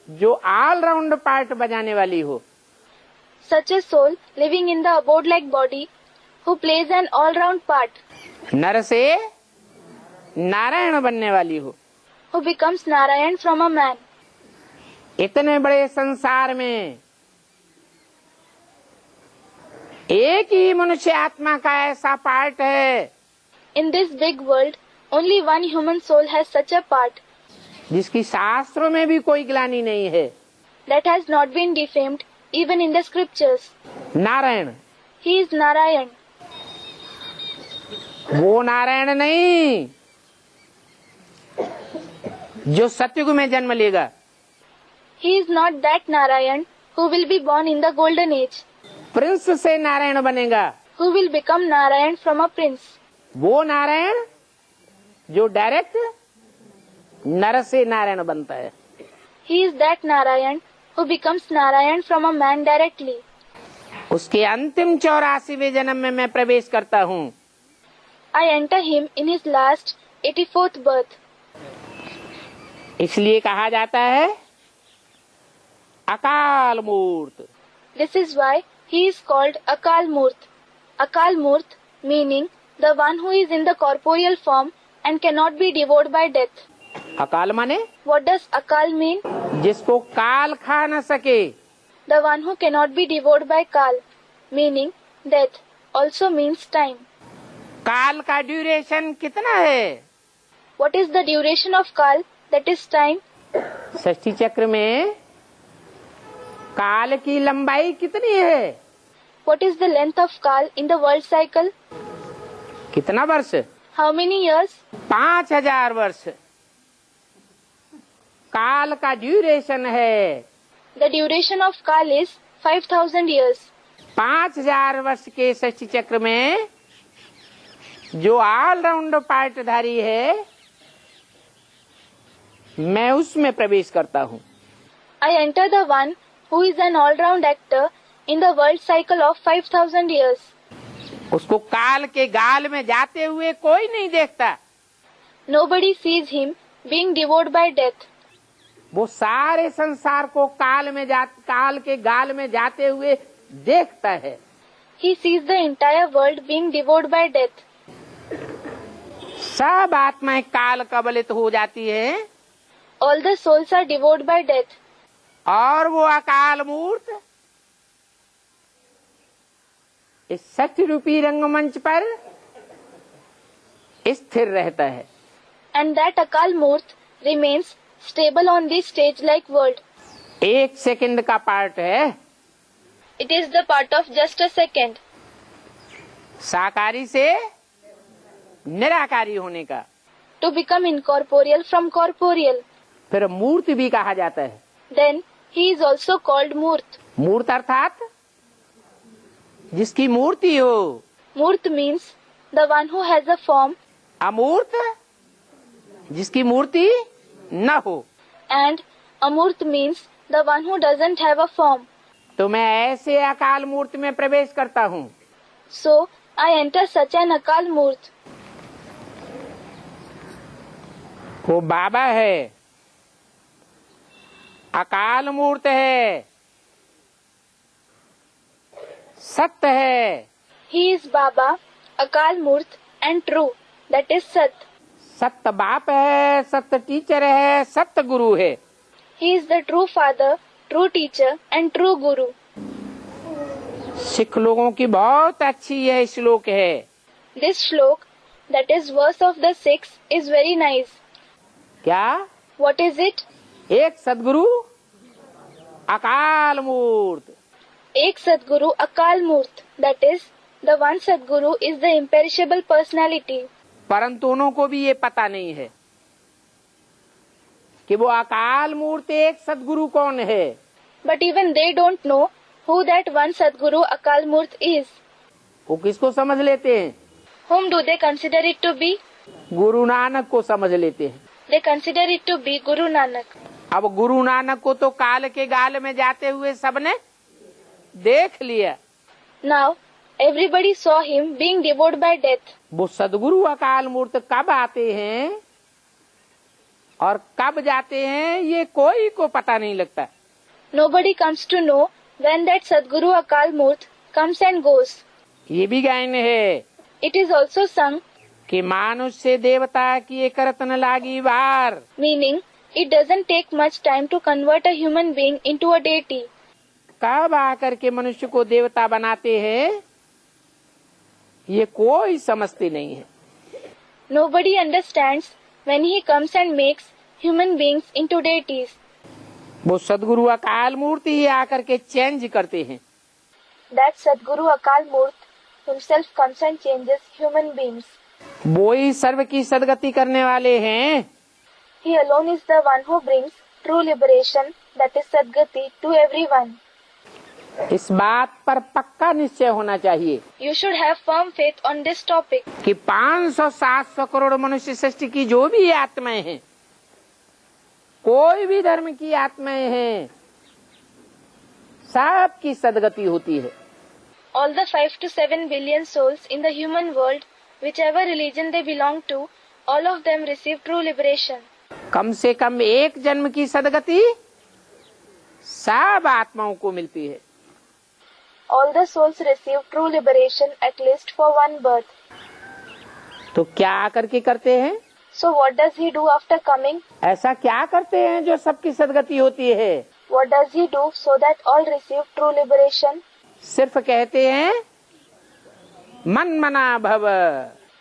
Speaker 1: जो ऑलराउंड पार्ट बजाने वाली हो।
Speaker 2: such a soul living in the abode-like body who plays an all-round part,
Speaker 1: नर से नारायण बनने वाली हो।
Speaker 2: who becomes Narayan from a man.
Speaker 1: इतने बड़े संसार में एक ही मनुष्य आत्मा का ऐसा पार्ट है
Speaker 2: In this big world, only one human soul has such a part
Speaker 1: जिसकी शास्त्रों में भी कोई ग्लानि नहीं है।
Speaker 2: that has not been defamed even in the scriptures.
Speaker 1: Narayan,
Speaker 2: He is Narayan.
Speaker 1: वो नारायण नहीं जो सतयुग में जन्म लेगा।
Speaker 2: He is not that Narayan who will be born in the golden age,
Speaker 1: Prince से नारायण बनेगा।
Speaker 2: who will become Narayan from a prince.
Speaker 1: वो नारायण जो डायरेक्ट नर से नारायण बनता है।
Speaker 2: He is that Narayan who becomes Narayan from a man directly.
Speaker 1: उसके अंतिम 84वें जन्म में मैं प्रवेश करता हूँ।
Speaker 2: I enter him in his last 84th birth.
Speaker 1: इसलिए कहा जाता है अकाल मूर्त।
Speaker 2: This is why he is called Akal Murt. Akal Murt meaning the one who is in the corporeal form and cannot be devoured by death.
Speaker 1: अकाल माने
Speaker 2: What does Akal mean?
Speaker 1: जिसको काल खा न सके।
Speaker 2: The one who cannot be devoured by Kal, meaning death, also means time.
Speaker 1: काल का duration कितना है?
Speaker 2: What is the duration of Kal? That is time.
Speaker 1: षष्ठी चक्र में काल की लंबाई कितनी है?
Speaker 2: What is the length of Kal in the world cycle?
Speaker 1: कितना वर्ष?
Speaker 2: How many years?
Speaker 1: 5000 वर्ष काल का ड्यूरेशन है।
Speaker 2: The duration of Kal is 5000 years.
Speaker 1: 5000 वर्ष के षष्ठी चक्र में जो ऑलराउंड पार्टधारी है, मैं उसमें प्रवेश करता हूँ।
Speaker 2: I enter the one who is an all-round actor in the world cycle of 5,000 years.
Speaker 1: उसको काल के गाल में जाते हुए कोई नहीं देखता।
Speaker 2: Nobody sees him being devoured by death.
Speaker 1: वो सारे संसार को काल के गाल में जाते हुए देखता है।
Speaker 2: He sees the entire world being devoured by death.
Speaker 1: सब आत्माएं काल कबलित हो जाती हैं
Speaker 2: All the souls are devoured by death.
Speaker 1: और वो अकाल मूर्त इस सत्य रूपी रंगमंच पर स्थिर रहता है।
Speaker 2: And that Akal Murt remains stable on this stage-like world.
Speaker 1: एक सेकंड का पार्ट है।
Speaker 2: It is the part of just a second.
Speaker 1: साकारी से निराकारी होने का।
Speaker 2: To become incorporeal from corporeal.
Speaker 1: फिर मूर्त भी कहा जाता है।
Speaker 2: Then he is also called Murt.
Speaker 1: मूर्त अर्थात जिसकी मूर्ति हो।
Speaker 2: Murt means the one who has a form.
Speaker 1: अमूर्त जिसकी मूर्ति न हो।
Speaker 2: And Amurt means the one who doesn't have a form.
Speaker 1: तो मैं ऐसे अकाल मूर्त में प्रवेश करता हूँ।
Speaker 2: So I enter such an Akal Murt.
Speaker 1: वो बाबा है, अकाल मूर्त है, सत्य है।
Speaker 2: He is Baba, Akal Murt and true. That is Sat.
Speaker 1: सत्य बाप है, सत्य टीचर है, सत्य गुरु है।
Speaker 2: He is the true father, true teacher and true guru.
Speaker 1: Sikh लोगों की बहुत अच्छी यह श्लोक है।
Speaker 2: This shlok, that is verse of the Sikhs, is very nice.
Speaker 1: क्या?
Speaker 2: What is it?
Speaker 1: एक सदगुरु अकाल मूर्त।
Speaker 2: Ek Sadguru Akal Murt. That is, the one Sadguru is the imperishable personality.
Speaker 1: परंतु उन्हों को भी ये पता नहीं है कि वो अकाल मूर्त एक सदगुरु कौन है।
Speaker 2: But even they don't know who that one Sadguru Akal Murt is.
Speaker 1: वो किसको समझ लेते हैं?
Speaker 2: Whom do they consider it to be?
Speaker 1: Guru Nanak को समझ लेते हैं।
Speaker 2: They consider it to be Guru Nanak.
Speaker 1: अब गुरु नानक को तो काल के गाल में जाते हुए सबने देख लिया।
Speaker 2: Now, everybody saw him being devoured by death.
Speaker 1: वो सदगुरु अकाल मूर्त कब आते हैं और कब जाते हैं ये कोई को पता नहीं लगता।
Speaker 2: Nobody comes to know when that Sadguru Akal Murt comes and goes.
Speaker 1: ये भी गायन है
Speaker 2: It is also sung,
Speaker 1: कि मानुष से देवता की करत न लागी वार।
Speaker 2: meaning it doesn't take much time to convert a human being into a deity.
Speaker 1: कब आकर के मनुष्य को देवता बनाते हैं ये कोई समझते नहीं है।
Speaker 2: Nobody understands when he comes and makes human beings into deities.
Speaker 1: वो सदगुरु अकाल मूर्ति ही आकर के चेंज करते हैं।
Speaker 2: That Sadguru Akal Murt himself comes and changes human beings.
Speaker 1: वो ही सर्व की सदगति करने वाले हैं।
Speaker 2: He alone is the one who brings true liberation, that is Sadgati, to everyone.
Speaker 1: इस बात पर पक्का निश्चय होना चाहिए
Speaker 2: You should have firm faith on this topic.
Speaker 1: कि 500-700 करोड़ मनुष्य सृष्टि की जो भी आत्माएं हैं, कोई भी धर्म की आत्माएं हैं, सब की सदगति होती है।
Speaker 2: All the 5 to 7 billion souls in the human world, whichever religion they belong to, all of them receive true liberation.
Speaker 1: कम से कम एक जन्म की सदगति सब आत्माओं को मिलती है।
Speaker 2: All the souls receive true liberation at least for one birth.
Speaker 1: तो क्या आकर के करते हैं?
Speaker 2: So what does he do after coming?
Speaker 1: ऐसा क्या करते हैं जो सबकी सदगति होती है?
Speaker 2: What does he do so that all receive true liberation?
Speaker 1: सिर्फ कहते हैं मन मना भव।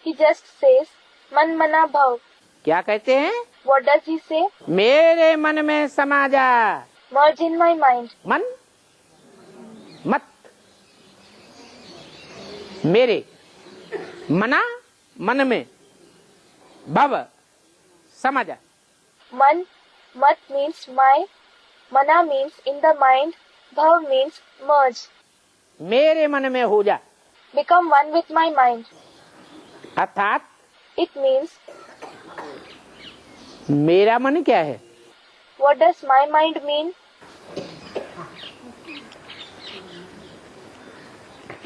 Speaker 2: He just says, Man Mana Bhav.
Speaker 1: क्या कहते हैं?
Speaker 2: What does he say?
Speaker 1: मेरे मन में समा जा।
Speaker 2: Merge in my mind.
Speaker 1: मन मत मेरे मना मन में भव समझ।
Speaker 2: Man, Mat means my, Mana means in the mind, Bhav means merge.
Speaker 1: मेरे मन में हो जा।
Speaker 2: Become one with my mind.
Speaker 1: अर्थात
Speaker 2: It means,
Speaker 1: मेरा मन क्या है?
Speaker 2: what does my mind mean?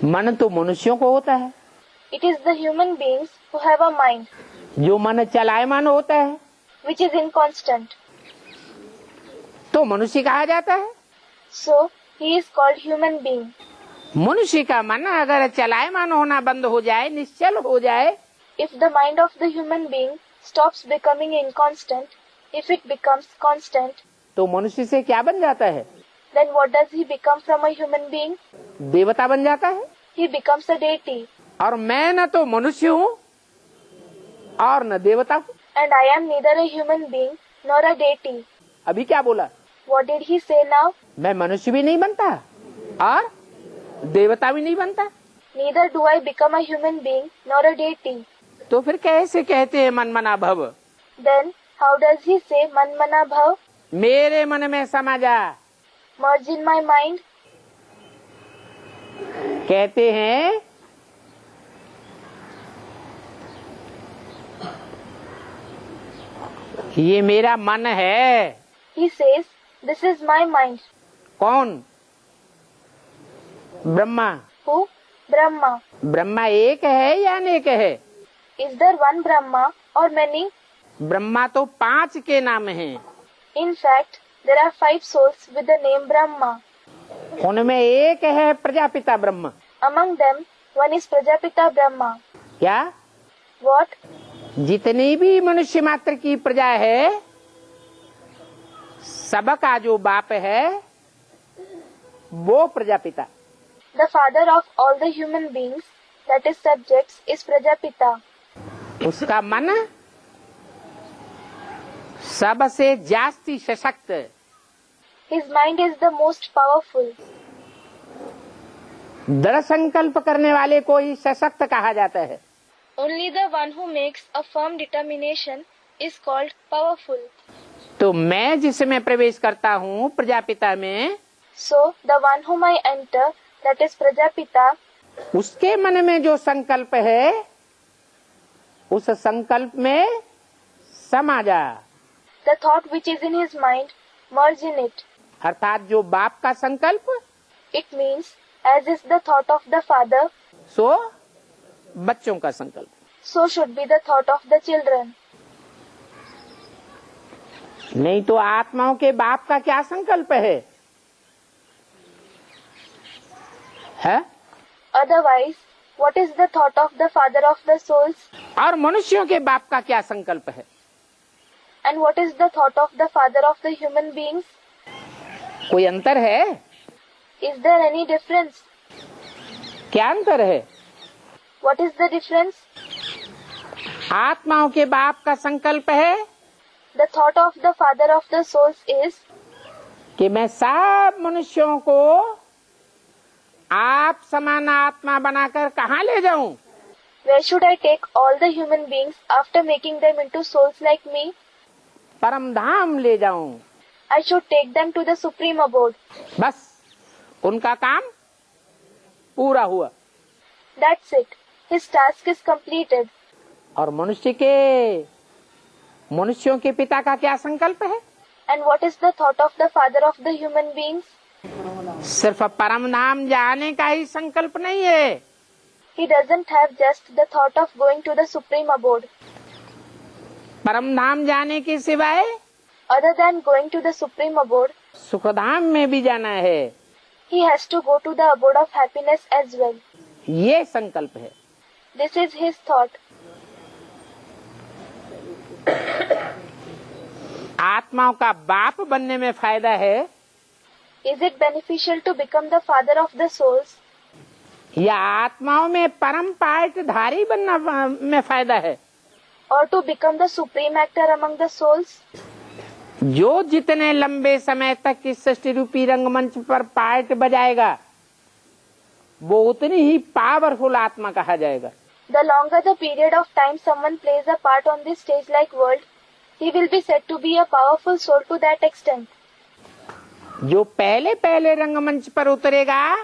Speaker 1: मन तो मनुष्यों को होता है,
Speaker 2: It is the human beings who have a mind,
Speaker 1: जो मन चलायमान होता है
Speaker 2: which is inconstant.
Speaker 1: तो मनुष्य कहा जाता है।
Speaker 2: So, he is called human being.
Speaker 1: मनुष्य का मन अगर चलायमान होना बंद हो जाए, निश्चल हो जाए,
Speaker 2: If the mind of the human being stops becoming inconstant, if it becomes constant,
Speaker 1: तो मनुष्य से क्या बन जाता है?
Speaker 2: then what does he become from a human being?
Speaker 1: देवता बन जाता है।
Speaker 2: He becomes a deity.
Speaker 1: और मैं न तो मनुष्य हूँ और न देवता हूँ।
Speaker 2: And I am neither a human being nor a deity.
Speaker 1: अभी क्या बोला?
Speaker 2: What did he say now?
Speaker 1: मैं मनुष्य भी नहीं बनता और देवता भी नहीं बनता।
Speaker 2: Neither do I become a human being nor a deity.
Speaker 1: तो फिर कैसे कहते हैं मन मना भव?
Speaker 2: Then how does he say man mana bhav?
Speaker 1: मेरे मन में समा जा।
Speaker 2: Merge in my mind?
Speaker 1: कहते हैं ये मेरा मन है।
Speaker 2: He says, this is my mind.
Speaker 1: कौन? ब्रह्मा।
Speaker 2: Who? Brahma.
Speaker 1: ब्रह्मा एक है या अनेक है?
Speaker 2: Is there one Brahma or many?
Speaker 1: Brahma तो 5 के नाम हैं।
Speaker 2: In fact, there are 5 souls with the name Brahma.
Speaker 1: उनमें एक है प्रजापिता ब्रह्म।
Speaker 2: Among them, one is Prajapita Brahma.
Speaker 1: क्या?
Speaker 2: What?
Speaker 1: जितनी भी मनुष्य मात्र की प्रजा है, सबका जो बाप है वो Prajapita.
Speaker 2: The father of all the human beings, that is subjects, is Prajapita.
Speaker 1: उसका मन सबसे जास्ती सशक्त,
Speaker 2: His mind is the most powerful.
Speaker 1: दृढ़ संकल्प करने वाले को ही सशक्त कहा जाता है।
Speaker 2: Only the one who makes a firm determination is called powerful.
Speaker 1: तो मैं जिसमें प्रवेश करता हूँ प्रजापिता में,
Speaker 2: So, the one whom I enter, that is Prajapita,
Speaker 1: उसके मन में जो संकल्प है उस संकल्प में समा जा।
Speaker 2: the thought which is in his mind, merge in it.
Speaker 1: अर्थात जो बाप का संकल्प,
Speaker 2: It means, as is the thought of the father,
Speaker 1: सो बच्चों का संकल्प।
Speaker 2: so should be the thought of the children.
Speaker 1: नहीं तो आत्माओं के बाप का क्या संकल्प है?
Speaker 2: Otherwise, what is the thought of the father of the souls?
Speaker 1: और मनुष्यों के बाप का क्या संकल्प है?
Speaker 2: And what is the thought of the father of the human beings?
Speaker 1: कोई अंतर है?
Speaker 2: Is there any difference?
Speaker 1: क्या अंतर है?
Speaker 2: What is the difference?
Speaker 1: आत्माओं के बाप का संकल्प है
Speaker 2: The thought of the father of the souls is,
Speaker 1: कि मैं सब मनुष्यों को आप समान आत्मा बनाकर कहाँ ले जाऊं?
Speaker 2: where should I take all the human beings after making them into souls like me?
Speaker 1: परम धाम ले जाऊं।
Speaker 2: I should take them to the supreme abode.
Speaker 1: बस उनका काम पूरा हुआ।
Speaker 2: That's it. His task is completed.
Speaker 1: और मनुष्यों के पिता का क्या संकल्प है?
Speaker 2: And what is the thought of the father of the human beings?
Speaker 1: सिर्फ परम धाम जाने का ही संकल्प नहीं है,
Speaker 2: He doesn't have just the thought of going to the supreme abode.
Speaker 1: परम धाम जाने के सिवाय
Speaker 2: Other than going to the supreme abode,
Speaker 1: Sukhdham में भी जाना है,
Speaker 2: he has to go to the abode of happiness as well.
Speaker 1: ये संकल्प है।
Speaker 2: This is his thought.
Speaker 1: आत्माओं का बाप बनने में फायदा है
Speaker 2: Is it beneficial to become the father of the souls?
Speaker 1: या आत्माओं में परम पाठधारी बनना में फायदा है?
Speaker 2: Or to become the supreme actor among the souls?
Speaker 1: जो जितने लंबे समय तक इस सृष्टि रूपी रंगमंच पर पार्ट बजाएगा वो उतनी ही पावरफुल आत्मा कहा जाएगा।
Speaker 2: The longer the period of time someone plays a part on this stage-like world, he will be said to be a powerful soul to that extent.
Speaker 1: जो पहले रंगमंच पर उतरेगा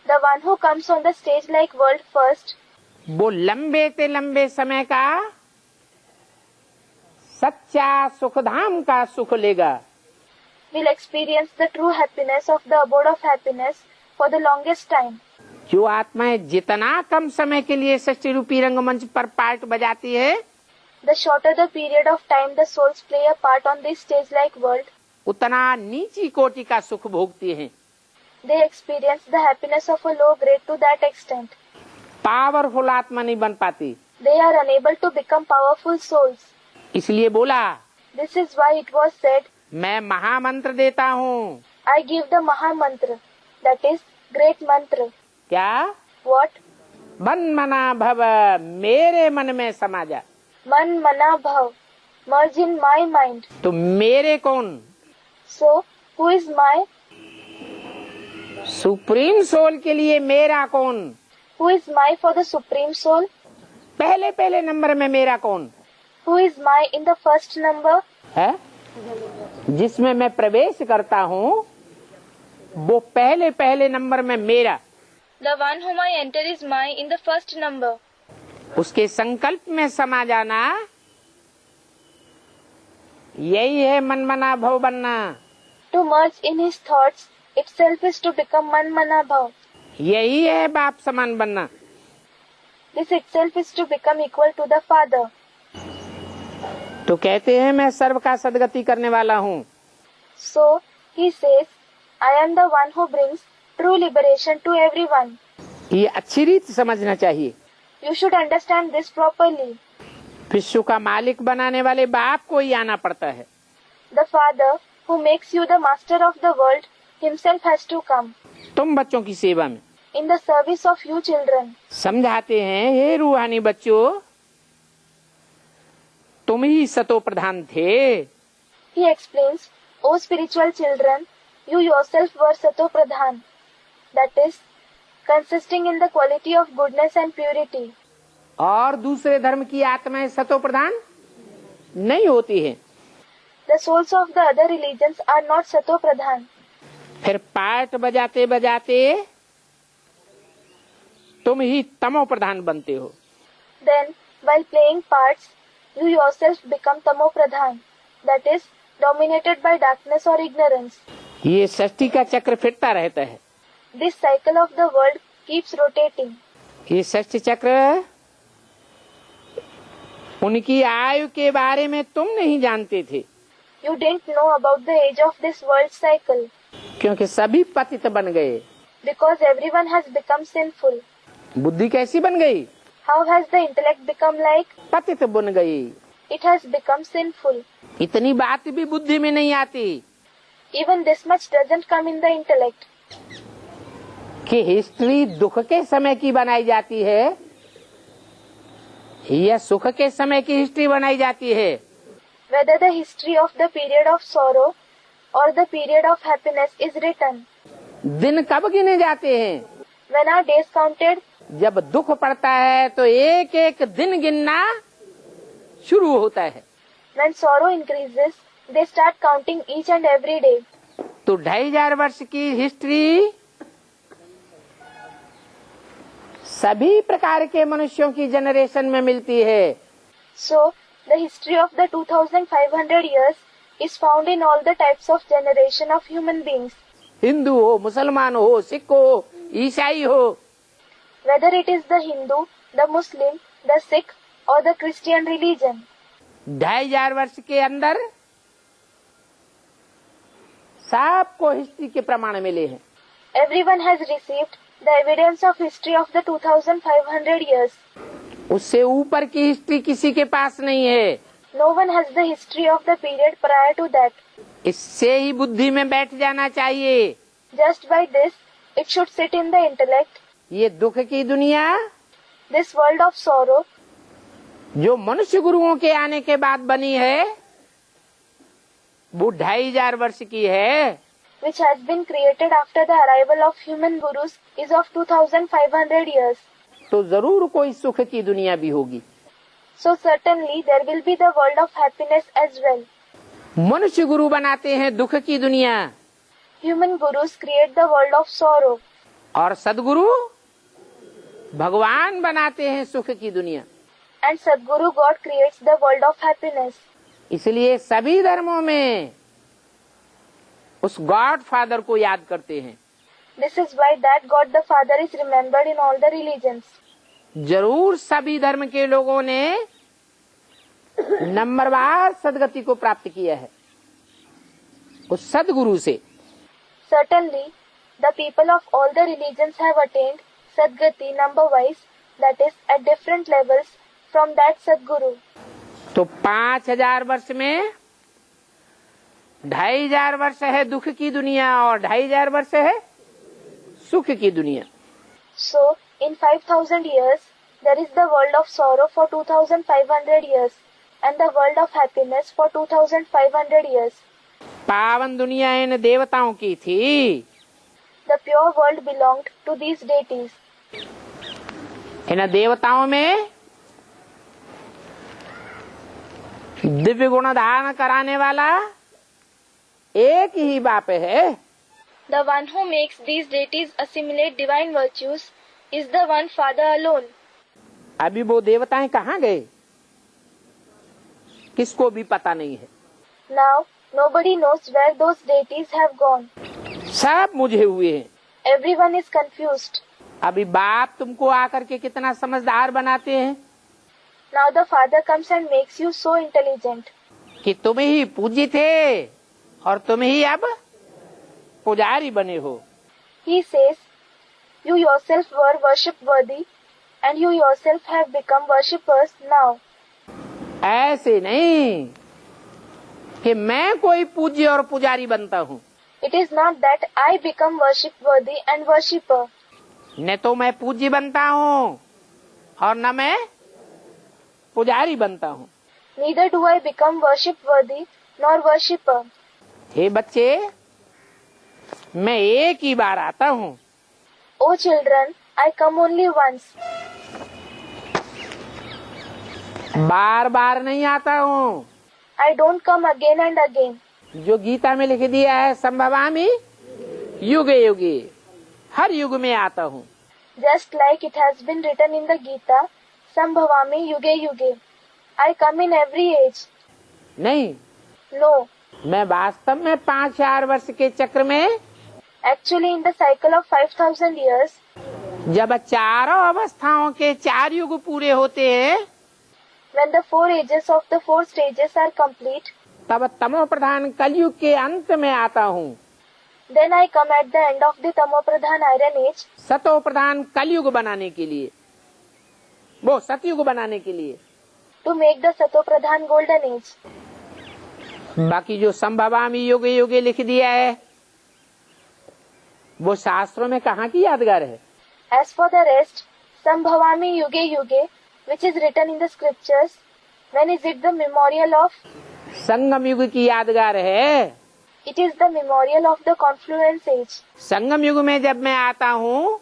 Speaker 2: The one who comes on the stage-like world first,
Speaker 1: वो लंबे से लंबे समय का सच्चा सुखधाम का सुख लेगा।
Speaker 2: will experience the true happiness of the abode of happiness for the longest time.
Speaker 1: जो आत्माएं जितना कम समय के लिए सृष्टि रूपी रंगमंच पर पार्ट बजाती है,
Speaker 2: The shorter the period of time the souls play a part on this stage-like world,
Speaker 1: उतना नीची कोटि का सुख भोगती हैं।
Speaker 2: they experience the happiness of a low grade to that extent.
Speaker 1: Powerful आत्मा नहीं बन पाती।
Speaker 2: They are unable to become powerful souls.
Speaker 1: इसलिए बोला,
Speaker 2: This is why it was said,
Speaker 1: मैं महामंत्र देता हूँ।
Speaker 2: I give the Maha Mantra, that is, great mantra.
Speaker 1: क्या?
Speaker 2: What?
Speaker 1: मन मना भव, मेरे मन में समा जा।
Speaker 2: Man Mana Bhav, merge in my mind.
Speaker 1: तो मेरे कौन?
Speaker 2: So, who is my?
Speaker 1: Supreme soul के लिए मेरा कौन?
Speaker 2: Who is my for the Supreme Soul?
Speaker 1: पहले पहले नंबर में मेरा कौन
Speaker 2: Who is my in the first number?
Speaker 1: है? जिसमें मैं प्रवेश करता हूँ, वो पहले पहले नंबर में मेरा।
Speaker 2: The one whom I enter is my in the first number.
Speaker 1: उसके संकल्प में समा जाना, यही है मन मना भव बनना।
Speaker 2: To merge in his thoughts itself is to become Man Mana Bhav.
Speaker 1: यही है बाप समान बनना।
Speaker 2: This itself is to become equal to the Father.
Speaker 1: तो कहते हैं मैं सर्व का सदगति करने वाला हूँ।
Speaker 2: So, he says, I am the one who brings true liberation to everyone.
Speaker 1: ये अच्छी रीत समझना चाहिए।
Speaker 2: You should understand this properly.
Speaker 1: विश्व का मालिक बनाने वाले बाप को ही आना पड़ता है।
Speaker 2: The Father who makes you the master of the world himself has to come.
Speaker 1: तुम बच्चों की सेवा में
Speaker 2: In the service of you children.
Speaker 1: समझाते हैं, हे रूहानी बच्चों, तुम ही सतो प्रधान थे।
Speaker 2: He explains, O spiritual children, you yourself were Sato Pradhan. That is, consisting in the quality of goodness and purity.
Speaker 1: और दूसरे धर्म की आत्माएं सतो प्रधान नहीं होती है।
Speaker 2: The souls of the other religions are not Sato Pradhan.
Speaker 1: फिर पार्ट बजाते बजाते तुम ही तमो प्रधान बनते हो।
Speaker 2: Then, while playing parts, you yourself become Tamo Pradhan. That is, dominated by darkness or ignorance.
Speaker 1: ये सृष्टि का चक्र फिरता रहता है।
Speaker 2: This cycle of the world keeps rotating.
Speaker 1: ये सृष्टि चक्र, उनकी आयु के बारे में तुम नहीं जानते थे।
Speaker 2: You didn't know about the age of this world cycle.
Speaker 1: क्योंकि सभी पतित बन गए।
Speaker 2: Because everyone has become sinful.
Speaker 1: बुद्धि कैसी बन गई?
Speaker 2: How has the intellect become like?
Speaker 1: पतित बन गई।
Speaker 2: It has become sinful.
Speaker 1: इतनी बात भी बुद्धि में नहीं आती
Speaker 2: Even this much doesn't come in the intellect.
Speaker 1: कि हिस्ट्री दुख के समय की बनाई जाती है या सुख के समय की हिस्ट्री बनाई जाती है।
Speaker 2: Whether the history of the period of sorrow or the period of happiness is written.
Speaker 1: दिन कब गिने जाते हैं?
Speaker 2: When are days counted?
Speaker 1: जब दुख पड़ता है तो एक एक दिन गिनना शुरू होता है।
Speaker 2: When sorrow increases, they start counting each and every day.
Speaker 1: तो 2500 वर्ष की हिस्ट्री सभी प्रकार के मनुष्यों की जनरेशन में मिलती है।
Speaker 2: So, the history of the 2500 years is found in all the types of generation of human beings.
Speaker 1: Hindu हो, मुसलमान हो, सिख हो, ईसाई हो,
Speaker 2: Whether it is the Hindu, the Muslim, the Sikh or the Christian religion.
Speaker 1: 2500 वर्ष के अंदर सबको हिस्ट्री के प्रमाण मिले हैं।
Speaker 2: Everyone has received the evidence of history of the 2500 years.
Speaker 1: उससे ऊपर की हिस्ट्री किसी के पास नहीं है।
Speaker 2: No one has the history of the period prior to that.
Speaker 1: इससे ही बुद्धि में बैठ जाना चाहिए।
Speaker 2: Just by this, it should sit in the intellect.
Speaker 1: ये दुख की दुनिया
Speaker 2: This world of sorrow,
Speaker 1: जो मनुष्य गुरुओं के आने के बाद बनी है, वो 2500 वर्ष की है।
Speaker 2: which has been created after the arrival of human gurus, is of 2500 years.
Speaker 1: तो जरूर कोई सुख की दुनिया भी होगी।
Speaker 2: So certainly there will be the world of happiness as well.
Speaker 1: मनुष्य गुरु बनाते हैं दुख की दुनिया
Speaker 2: Human gurus create the world of sorrow.
Speaker 1: और सदगुरु भगवान बनाते हैं सुख की दुनिया।
Speaker 2: And Sadguru God creates the world of happiness.
Speaker 1: इसलिए सभी धर्मों में उस गॉड फादर को याद करते हैं।
Speaker 2: This is why that God the Father is remembered in all the religions.
Speaker 1: जरूर सभी धर्म के लोगों ने नंबरवार सदगति को प्राप्त किया है उस सदगुरु से।
Speaker 2: Certainly, the people of all the religions have attained Sadgati number-wise, that is, at different levels from that Sadguru.
Speaker 1: तो 5000 वर्ष में 2500 वर्ष है दुख की दुनिया और 2500 वर्ष है सुख की दुनिया।
Speaker 2: So, in 5000 years, there is the world of sorrow for 2500 years and the world of happiness for 2500 years.
Speaker 1: पावन दुनिया इन देवताओं की थी।
Speaker 2: The pure world belonged to these deities.
Speaker 1: इन देवताओं में दिव्य गुण धारण कराने वाला एक ही बाप है।
Speaker 2: The one who makes these deities assimilate divine virtues is the one Father alone.
Speaker 1: अभी वो देवताएं कहाँ गए किसको भी पता नहीं है।
Speaker 2: Now, nobody knows where those deities have gone.
Speaker 1: सब मुझे हुए हैं।
Speaker 2: Everyone is confused.
Speaker 1: अभी बाप तुमको आकर के कितना समझदार बनाते हैं
Speaker 2: Now the Father comes and makes you so intelligent.
Speaker 1: कि तुम ही पूज्य थे और तुम ही अब पुजारी बने हो।
Speaker 2: He says, you yourself were worship worthy and you yourself have become worshippers now.
Speaker 1: ऐसे नहीं कि मैं कोई पूज्य और पुजारी बनता हूँ।
Speaker 2: It is not that I become worship worthy and worshipper.
Speaker 1: न तो मैं पूज्य बनता हूँ और न मैं पुजारी बनता हूँ।
Speaker 2: Neither do I become worship worthy nor worshipper.
Speaker 1: हे बच्चे, मैं एक ही बार आता हूँ।
Speaker 2: O children, I come only once.
Speaker 1: बार बार नहीं आता हूँ।
Speaker 2: I don't come again and again.
Speaker 1: जो गीता में लिख दिया है संभवामि युगे युगे, हर युग में आता हूँ।
Speaker 2: Just like it has been written in the Gita, Sambhavami yuge yuge. I come in every age.
Speaker 1: नहीं,
Speaker 2: No,
Speaker 1: मैं वास्तव में 5000 वर्ष के चक्र में
Speaker 2: actually in the cycle of 5000 years,
Speaker 1: जब चारों अवस्थाओं के 4 युग पूरे होते हैं
Speaker 2: when the 4 ages of the 4 stages are complete,
Speaker 1: तब तमो प्रधान कलयुग के अंत में आता हूँ।
Speaker 2: then I come at the end of the Tamopradhan Iron Age,
Speaker 1: सतो प्रधान कलयुग बनाने के लिए, वो सतयुग बनाने के लिए।
Speaker 2: to make the Satopradhan Golden Age.
Speaker 1: बाकी जो संभवामि युगे युगे लिख दिया है वो शास्त्रों में कहाँ की यादगार है।
Speaker 2: As for the rest, Sambhavami yuge yuge, which is written in the scriptures, when is it the memorial of?
Speaker 1: संगम युग की यादगार है।
Speaker 2: It is the memorial of the confluence age.
Speaker 1: संगम युग में जब मैं आता हूँ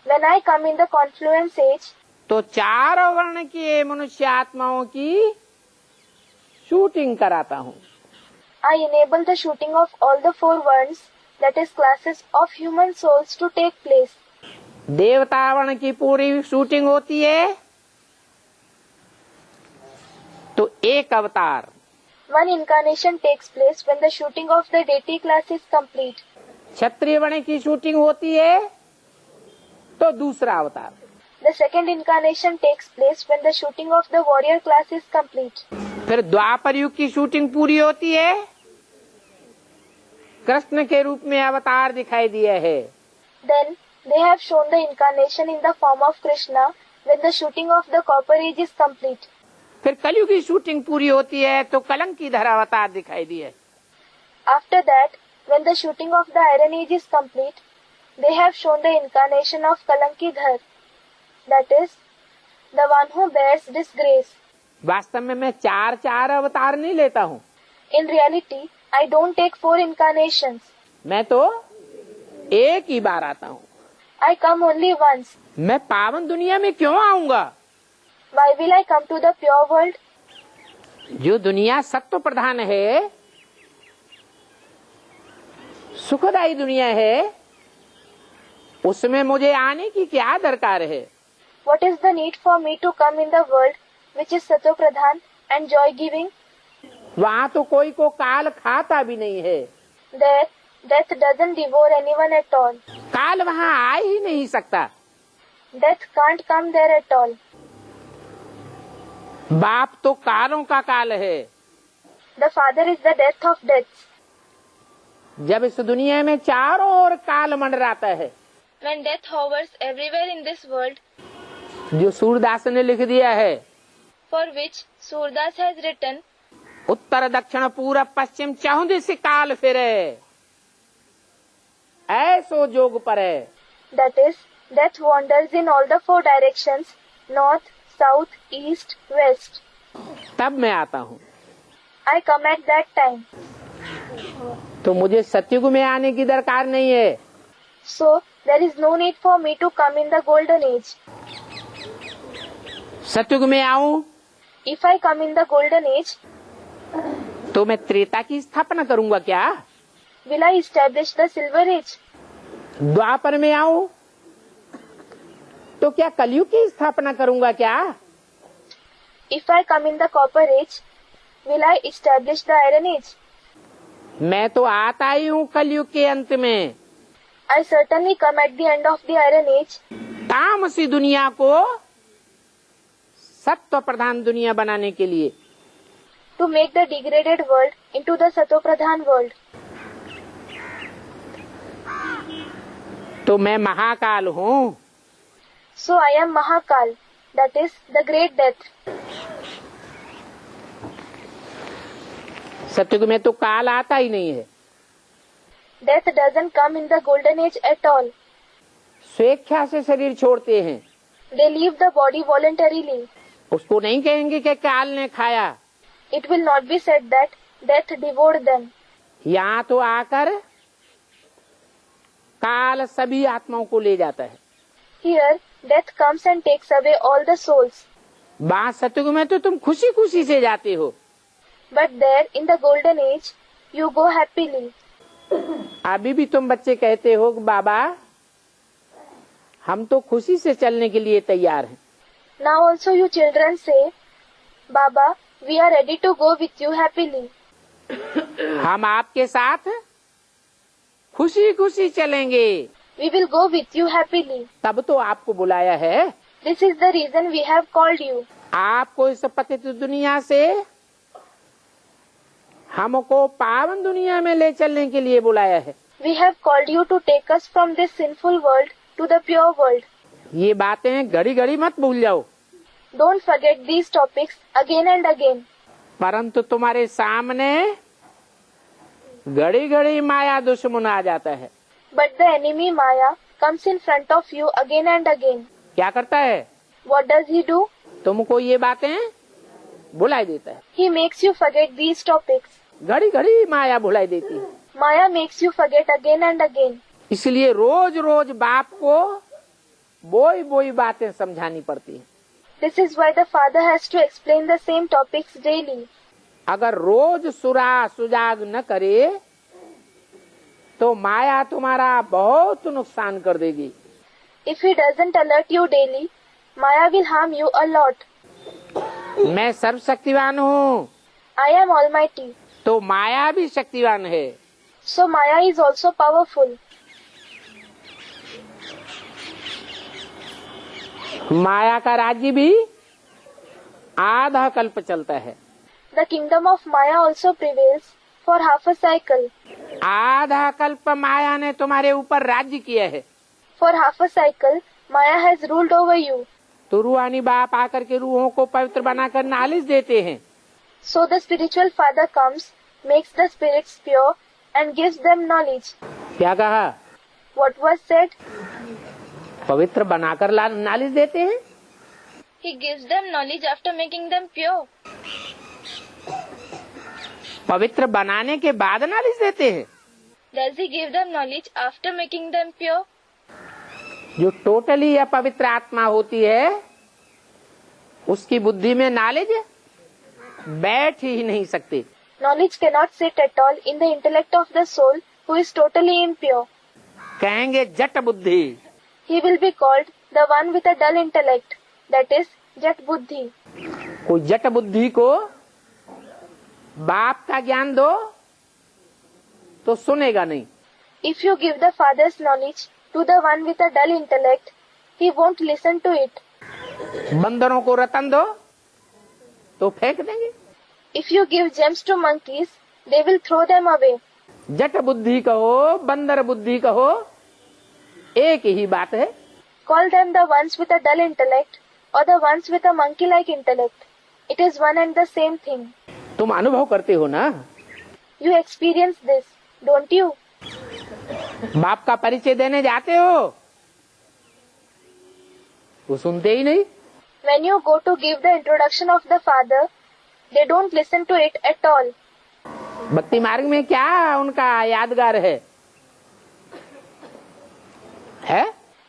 Speaker 2: When I come in the confluence age,
Speaker 1: तो चारों वर्ण के मनुष्य आत्माओं की शूटिंग कराता हूँ।
Speaker 2: I enable the shooting of all the 4 worlds, that is classes of human souls, to take place.
Speaker 1: देवता वर्ण की पूरी शूटिंग होती है तो एक अवतार।
Speaker 2: One incarnation takes place when the shooting of the deity class is complete.
Speaker 1: क्षत्रिय वर्ण की शूटिंग होती है तो दूसरा अवतार।
Speaker 2: The second incarnation takes place when the shooting of the warrior class is complete.
Speaker 1: फिर द्वापर युग की शूटिंग पूरी होती है, कृष्ण के रूप में अवतार दिखाई दिया है।
Speaker 2: Then they have shown the incarnation in the form of Krishna when the shooting of the copper age is complete.
Speaker 1: फिर कलयुग की शूटिंग पूरी होती है तो कलंकीधर अवतार दिखाई दिए।
Speaker 2: After that, when the shooting of the iron age is complete, they have shown the incarnation of Kalankidhar, that is, the one who bears disgrace.
Speaker 1: वास्तव में मैं 4 अवतार नहीं लेता हूँ।
Speaker 2: In reality, I don't take 4 incarnations.
Speaker 1: मैं तो एक ही बार आता हूँ।
Speaker 2: I come only once.
Speaker 1: मैं पावन दुनिया में क्यों आऊंगा?
Speaker 2: Why will I come to the pure world?
Speaker 1: जो दुनिया सत्व प्रधान है, सुखदायी दुनिया है, उसमें मुझे आने की क्या दरकार है?
Speaker 2: What is the need for me to come in the world which is Satopradhan and joy giving?
Speaker 1: वहाँ तो कोई को काल खाता भी नहीं है।
Speaker 2: There, death doesn't devour anyone at all.
Speaker 1: काल वहाँ आ ही नहीं सकता।
Speaker 2: Death can't come there at all.
Speaker 1: बाप तो कालों का काल है।
Speaker 2: The father is the death of deaths.
Speaker 1: जब इस दुनिया में चारों ओर काल मंडराता है,
Speaker 2: When death hovers everywhere in this world,
Speaker 1: जो सूरदास ने लिख दिया है,
Speaker 2: for which Surdas has written,
Speaker 1: उत्तर दक्षिण पूरब पश्चिम चहुं दिस काल फिरे, ऐसो जोग परे।
Speaker 2: that is, death wanders in all the four directions, north, south, east, west.
Speaker 1: तब मैं आता हूँ।
Speaker 2: I come at that time.
Speaker 1: तो मुझे सतयुग में आने की दरकार नहीं है।
Speaker 2: So, there is no need for me to come in the golden age.
Speaker 1: सतयुग में आऊं
Speaker 2: If I come in the golden age,
Speaker 1: तो मैं त्रेता की स्थापना करूंगा क्या?
Speaker 2: will I establish the silver age?
Speaker 1: द्वापर में आऊं तो क्या कलयुग की स्थापना करूंगा क्या?
Speaker 2: If I come in the copper age, will I establish the iron age?
Speaker 1: मैं तो आता ही हूँ कलयुग के अंत में।
Speaker 2: I certainly come at the end of the iron age
Speaker 1: तामसी दुनिया को सत्व प्रधान दुनिया बनाने के लिए।
Speaker 2: to make the degraded world into the Satopradhan world.
Speaker 1: तो मैं महाकाल हूँ।
Speaker 2: So I am Mahakal, that is the great death.
Speaker 1: सतयुग में तो काल आता ही नहीं है।
Speaker 2: Death doesn't come in the golden age at all.
Speaker 1: स्वेच्छा से शरीर छोड़ते हैं।
Speaker 2: They leave the body voluntarily.
Speaker 1: उसको नहीं कहेंगे कि काल ने खाया।
Speaker 2: It will not be said that death devoured them.
Speaker 1: यहाँ तो आकर काल सभी आत्माओं को ले जाता है।
Speaker 2: Here, death comes and takes away all the souls.
Speaker 1: वहाँ सतयुग में तो तुम खुशी खुशी से जाते हो।
Speaker 2: But there, in the golden age, you go happily.
Speaker 1: अभी भी तुम बच्चे कहते हो कि बाबा हम तो खुशी से चलने के लिए तैयार हैं।
Speaker 2: Now also you children say, Baba, we are ready to go with you happily.
Speaker 1: हम आपके साथ खुशी खुशी चलेंगे।
Speaker 2: We will go with you happily.
Speaker 1: तब तो आपको बुलाया है।
Speaker 2: This is the reason we have called you.
Speaker 1: आपको इस पतित दुनिया से हमको पावन दुनिया में ले चलने के लिए बुलाया है।
Speaker 2: We have called you to take us from this sinful world to the pure world.
Speaker 1: ये बातें घड़ी घड़ी मत भूल जाओ।
Speaker 2: Don't forget these topics again and again.
Speaker 1: परंतु तुम्हारे सामने घड़ी घड़ी माया दुश्मन आ जाता है।
Speaker 2: But the enemy Maya comes in front of you again and again.
Speaker 1: क्या करता है?
Speaker 2: What does he do?
Speaker 1: तुमको ये बातें भुलाई देता है।
Speaker 2: He makes you forget these topics.
Speaker 1: घड़ी घड़ी माया भुलाई देती है।
Speaker 2: Maya makes you forget again and again.
Speaker 1: इसलिए रोज रोज बाप को बोई बोई बातें समझानी पड़ती है।
Speaker 2: This is why the father has to explain the same topics daily.
Speaker 1: अगर रोज सुजाग न करे तो माया तुम्हारा बहुत नुकसान कर देगी।
Speaker 2: If he doesn't alert you daily, Maya will harm you a lot.
Speaker 1: मैं सर्वशक्तिवान हूँ
Speaker 2: I am almighty.
Speaker 1: तो माया भी शक्तिवान है।
Speaker 2: So Maya is also powerful.
Speaker 1: माया का राज्य भी आधा कल्प चलता है।
Speaker 2: The kingdom of Maya also prevails for half a cycle.
Speaker 1: आधा कल्प माया ने तुम्हारे ऊपर राज्य किया है।
Speaker 2: For half a cycle, Maya has ruled over you.
Speaker 1: तो रूहानी बाप आकर के रूहों को पवित्र बनाकर नालिश देते हैं।
Speaker 2: So the spiritual father comes, makes the spirits pure and gives them knowledge.
Speaker 1: क्या कहा?
Speaker 2: What was said?
Speaker 1: पवित्र बनाकर नालिश देते हैं।
Speaker 2: He gives them knowledge after making them pure.
Speaker 1: पवित्र बनाने के बाद नालिश देते हैं।
Speaker 2: Does he give them knowledge after making them pure?
Speaker 1: जो टोटली अपवित्र आत्मा होती है उसकी बुद्धि में नॉलेज बैठ ही नहीं सकती।
Speaker 2: Knowledge cannot sit at all in the intellect of the soul who is totally impure.
Speaker 1: कहेंगे जट बुद्धि।
Speaker 2: He will be called the one with a dull intellect. that is Jat Buddhi.
Speaker 1: कोई जट बुद्धि को बाप का ज्ञान दो तो सुनेगा नहीं।
Speaker 2: If you give the father's knowledge to the one with a dull intellect, he won't listen to it.
Speaker 1: बंदरों को रतन दो तो फेंक देंगे।
Speaker 2: If you give gems to monkeys, they will throw them away.
Speaker 1: जट बुद्धि कहो बंदर बुद्धि कहो एक ही बात है।
Speaker 2: Call them the ones with a dull intellect or the ones with a monkey-like intellect. It is one and the same thing.
Speaker 1: तुम अनुभव करते हो ना?
Speaker 2: You experience this, don't you?
Speaker 1: बाप का परिचय देने जाते हो वो सुनते ही नहीं।
Speaker 2: When you go to give the introduction of the father, they don't listen to it at all.
Speaker 1: भक्ति मार्ग में क्या उनका यादगार है?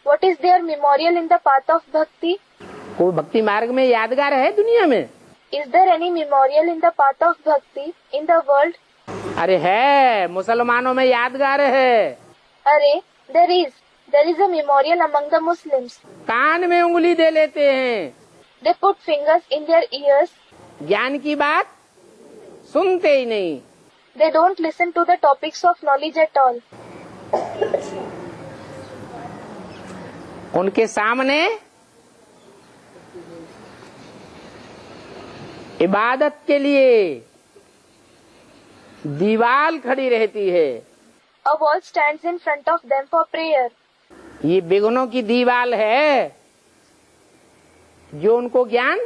Speaker 2: What is their memorial in the path of bhakti?
Speaker 1: कोई भक्ति मार्ग में यादगार है दुनिया में?
Speaker 2: Is there any memorial in the path of bhakti in the world?
Speaker 1: अरे है, मुसलमानों में यादगार है।
Speaker 2: अरे, there is a memorial among the Muslims.
Speaker 1: कान में उंगली दे लेते हैं।
Speaker 2: They put fingers in their ears.
Speaker 1: ज्ञान की बात सुनते ही नहीं।
Speaker 2: They don't listen to the topics of knowledge at all.
Speaker 1: उनके सामने इबादत के लिए दीवार खड़ी रहती है।
Speaker 2: A wall stands in front of them for prayer.
Speaker 1: ये विघ्नों की दीवार है जो उनको ज्ञान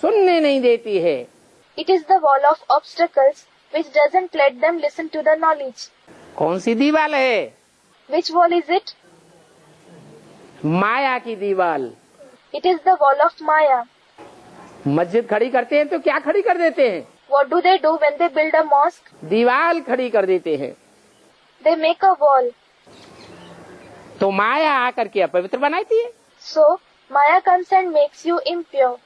Speaker 1: सुनने नहीं देती है।
Speaker 2: It is the wall of obstacles which doesn't let them listen to the knowledge.
Speaker 1: कौन सी दीवार है?
Speaker 2: Which wall is it?
Speaker 1: माया की दीवार।
Speaker 2: It is the wall of Maya.
Speaker 1: मस्जिद खड़ी करते हैं तो क्या खड़ी कर देते हैं?
Speaker 2: What do they do when they build a mosque?
Speaker 1: दीवार खड़ी कर देते हैं।
Speaker 2: They make a wall.
Speaker 1: तो माया आकर के अपवित्र बनाती है।
Speaker 2: So, Maya comes and makes you impure.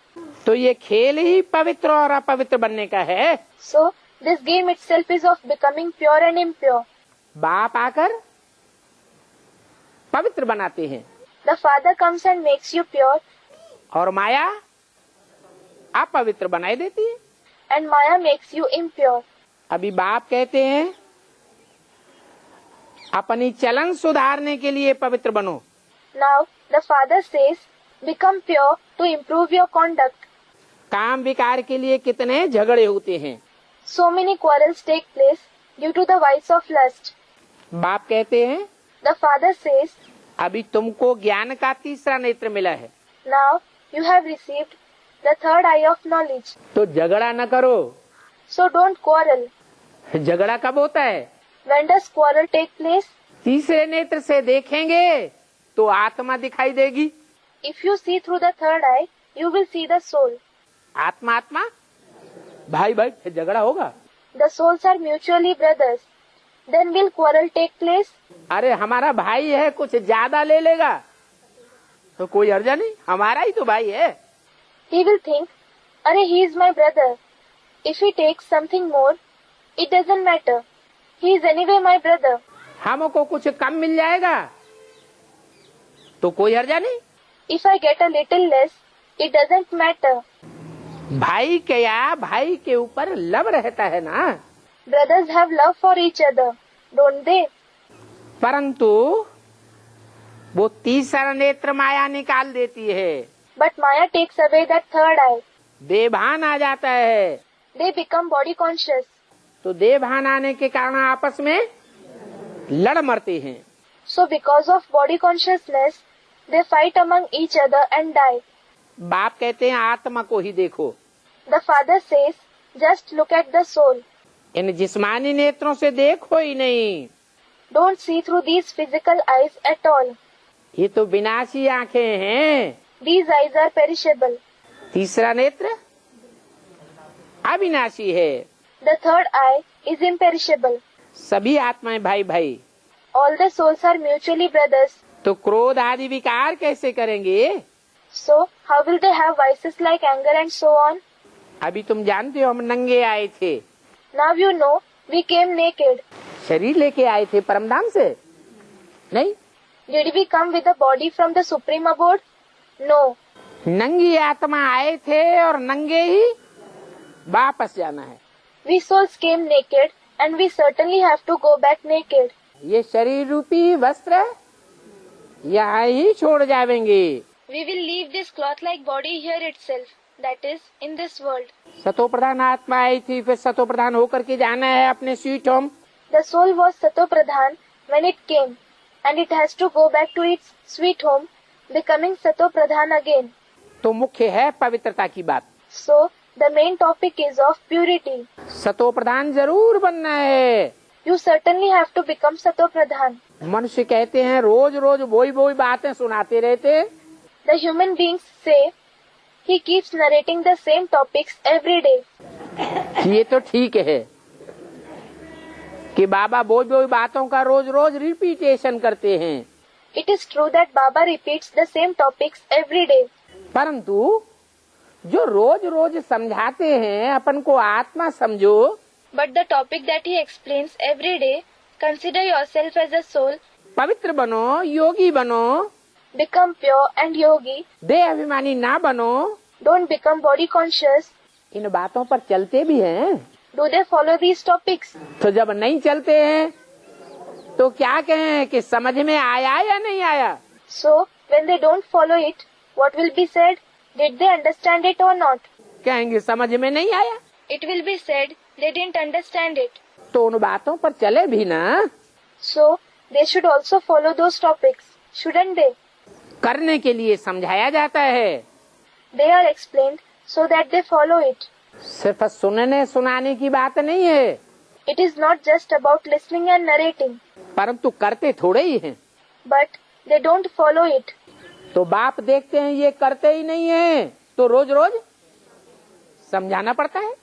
Speaker 1: तो ये खेल ही पवित्र और अपवित्र बनने का है।
Speaker 2: So, this game itself is of becoming pure and impure.
Speaker 1: बाप आकर पवित्र बनाते हैं
Speaker 2: The father comes and makes you pure,
Speaker 1: और माया अपवित्र बनाई देती है।
Speaker 2: and Maya makes you impure.
Speaker 1: अभी बाप कहते हैं अपनी चलन सुधारने के लिए पवित्र बनो।
Speaker 2: Now, the father says, become pure to improve your conduct.
Speaker 1: काम विकार के लिए कितने झगड़े होते हैं।
Speaker 2: So many quarrels take place due to the vice of lust.
Speaker 1: बाप कहते हैं
Speaker 2: The father says,
Speaker 1: अभी तुमको ज्ञान का तीसरा नेत्र मिला है
Speaker 2: now you have received the third eye of knowledge.
Speaker 1: तो झगड़ा न करो।
Speaker 2: So don't quarrel.
Speaker 1: झगड़ा कब होता है?
Speaker 2: When does quarrel take place?
Speaker 1: तीसरे नेत्र से देखेंगे तो आत्मा दिखाई देगी।
Speaker 2: If you see through the third eye, you will see the soul.
Speaker 1: आत्मा आत्मा भाई भाई झगड़ा होगा।
Speaker 2: The souls are mutually brothers. Then will quarrel take place?
Speaker 1: अरे हमारा भाई है कुछ ज्यादा ले लेगा तो कोई अर्जा नहीं, हमारा ही तो भाई है।
Speaker 2: He will think, अरे he is my brother. If he takes something more, it doesn't matter. He is anyway my brother.
Speaker 1: हमको कुछ कम मिल जाएगा तो कोई अर्जा नहीं।
Speaker 2: If I get a little less, it doesn't matter.
Speaker 1: भाई क्या भाई के ऊपर लव रहता है ना।
Speaker 2: Brothers have love for each other, don't they?
Speaker 1: परंतु वो तीसरा नेत्र माया निकाल देती है।
Speaker 2: But Maya takes away that third eye.
Speaker 1: Devan आ जाता है
Speaker 2: They become body conscious.
Speaker 1: तो देभान आने के कारण आपस में लड़ मरते हैं।
Speaker 2: So because of body consciousness, they fight among each other and die.
Speaker 1: बाप कहते हैं आत्मा को ही देखो।
Speaker 2: The father says, just look at the soul.
Speaker 1: इन जिस्मानी नेत्रों से देखो ही नहीं।
Speaker 2: Don't see through these physical eyes at all.
Speaker 1: ये तो विनाशी आंखें हैं।
Speaker 2: These eyes are perishable.
Speaker 1: तीसरा नेत्र अविनाशी है।
Speaker 2: The third eye is imperishable.
Speaker 1: सभी आत्माएं भाई भाई।
Speaker 2: All the souls are mutually brothers.
Speaker 1: तो क्रोध आदि विकार कैसे करेंगे?
Speaker 2: So, how will they have vices like anger and so on?
Speaker 1: अभी तुम जानते हो हम नंगे आए थे।
Speaker 2: Now you know, we came naked.
Speaker 1: शरीर लेके आए थे परमधाम से? नहीं।
Speaker 2: Did we come with a body from the supreme abode? No.
Speaker 1: नंगी आत्मा आए थे और नंगे ही वापस जाना है।
Speaker 2: We souls came naked and we certainly have to go back naked.
Speaker 1: ये शरीर रूपी वस्त्र यहाँ ही छोड़ जाएंगे।
Speaker 2: We will leave this cloth-like body here itself, that is, in this world.
Speaker 1: सतो प्रधान आत्मा आई थी, फिर सतो प्रधान होकर के जाना है अपने sweet home.
Speaker 2: The soul was Sato Pradhan when it came, and it has to go back to its sweet home, becoming Sato Pradhan again.
Speaker 1: तो मुख्य है पवित्रता की बात।
Speaker 2: So, the main topic is of purity.
Speaker 1: सतो प्रधान जरूर बनना है।
Speaker 2: You certainly have to become Sato Pradhan.
Speaker 1: मनुष्य कहते हैं रोज रोज वही बातें सुनाते रहते।
Speaker 2: The human beings say, he keeps narrating the same topics every day.
Speaker 1: ये तो ठीक है कि बाबा वही बातों का रोज रोज रिपीटेशन करते हैं।
Speaker 2: It is true that Baba repeats the same topics every day.
Speaker 1: परंतु जो रोज रोज समझाते हैं अपन को आत्मा समझो,
Speaker 2: But the topic that he explains every day, consider yourself as a soul,
Speaker 1: पवित्र बनो, योगी बनो,
Speaker 2: become pure and yogi,
Speaker 1: देह अभिमानी ना बनो,
Speaker 2: don't become body conscious.
Speaker 1: इन बातों पर चलते भी हैं।
Speaker 2: Do they follow these topics?
Speaker 1: तो जब नहीं चलते हैं तो क्या कहें कि समझ में आया या नहीं आया?
Speaker 2: So, when they don't follow it, what will be said? Did they understand it or not?
Speaker 1: कहेंगे समझ में नहीं आया।
Speaker 2: It will be said, they didn't understand it.
Speaker 1: तो उन बातों पर चले भी ना।
Speaker 2: So, they should also follow those topics, shouldn't they?
Speaker 1: करने के लिए समझाया जाता है।
Speaker 2: They are explained so that they follow it.
Speaker 1: सिर्फ सुनने सुनाने की बात नहीं है,
Speaker 2: It is not just about listening and narrating,
Speaker 1: परंतु करते थोड़े ही हैं।
Speaker 2: but they don't follow it.
Speaker 1: तो बाप देखते हैं ये करते ही नहीं है, तो रोज रोज समझाना पड़ता है।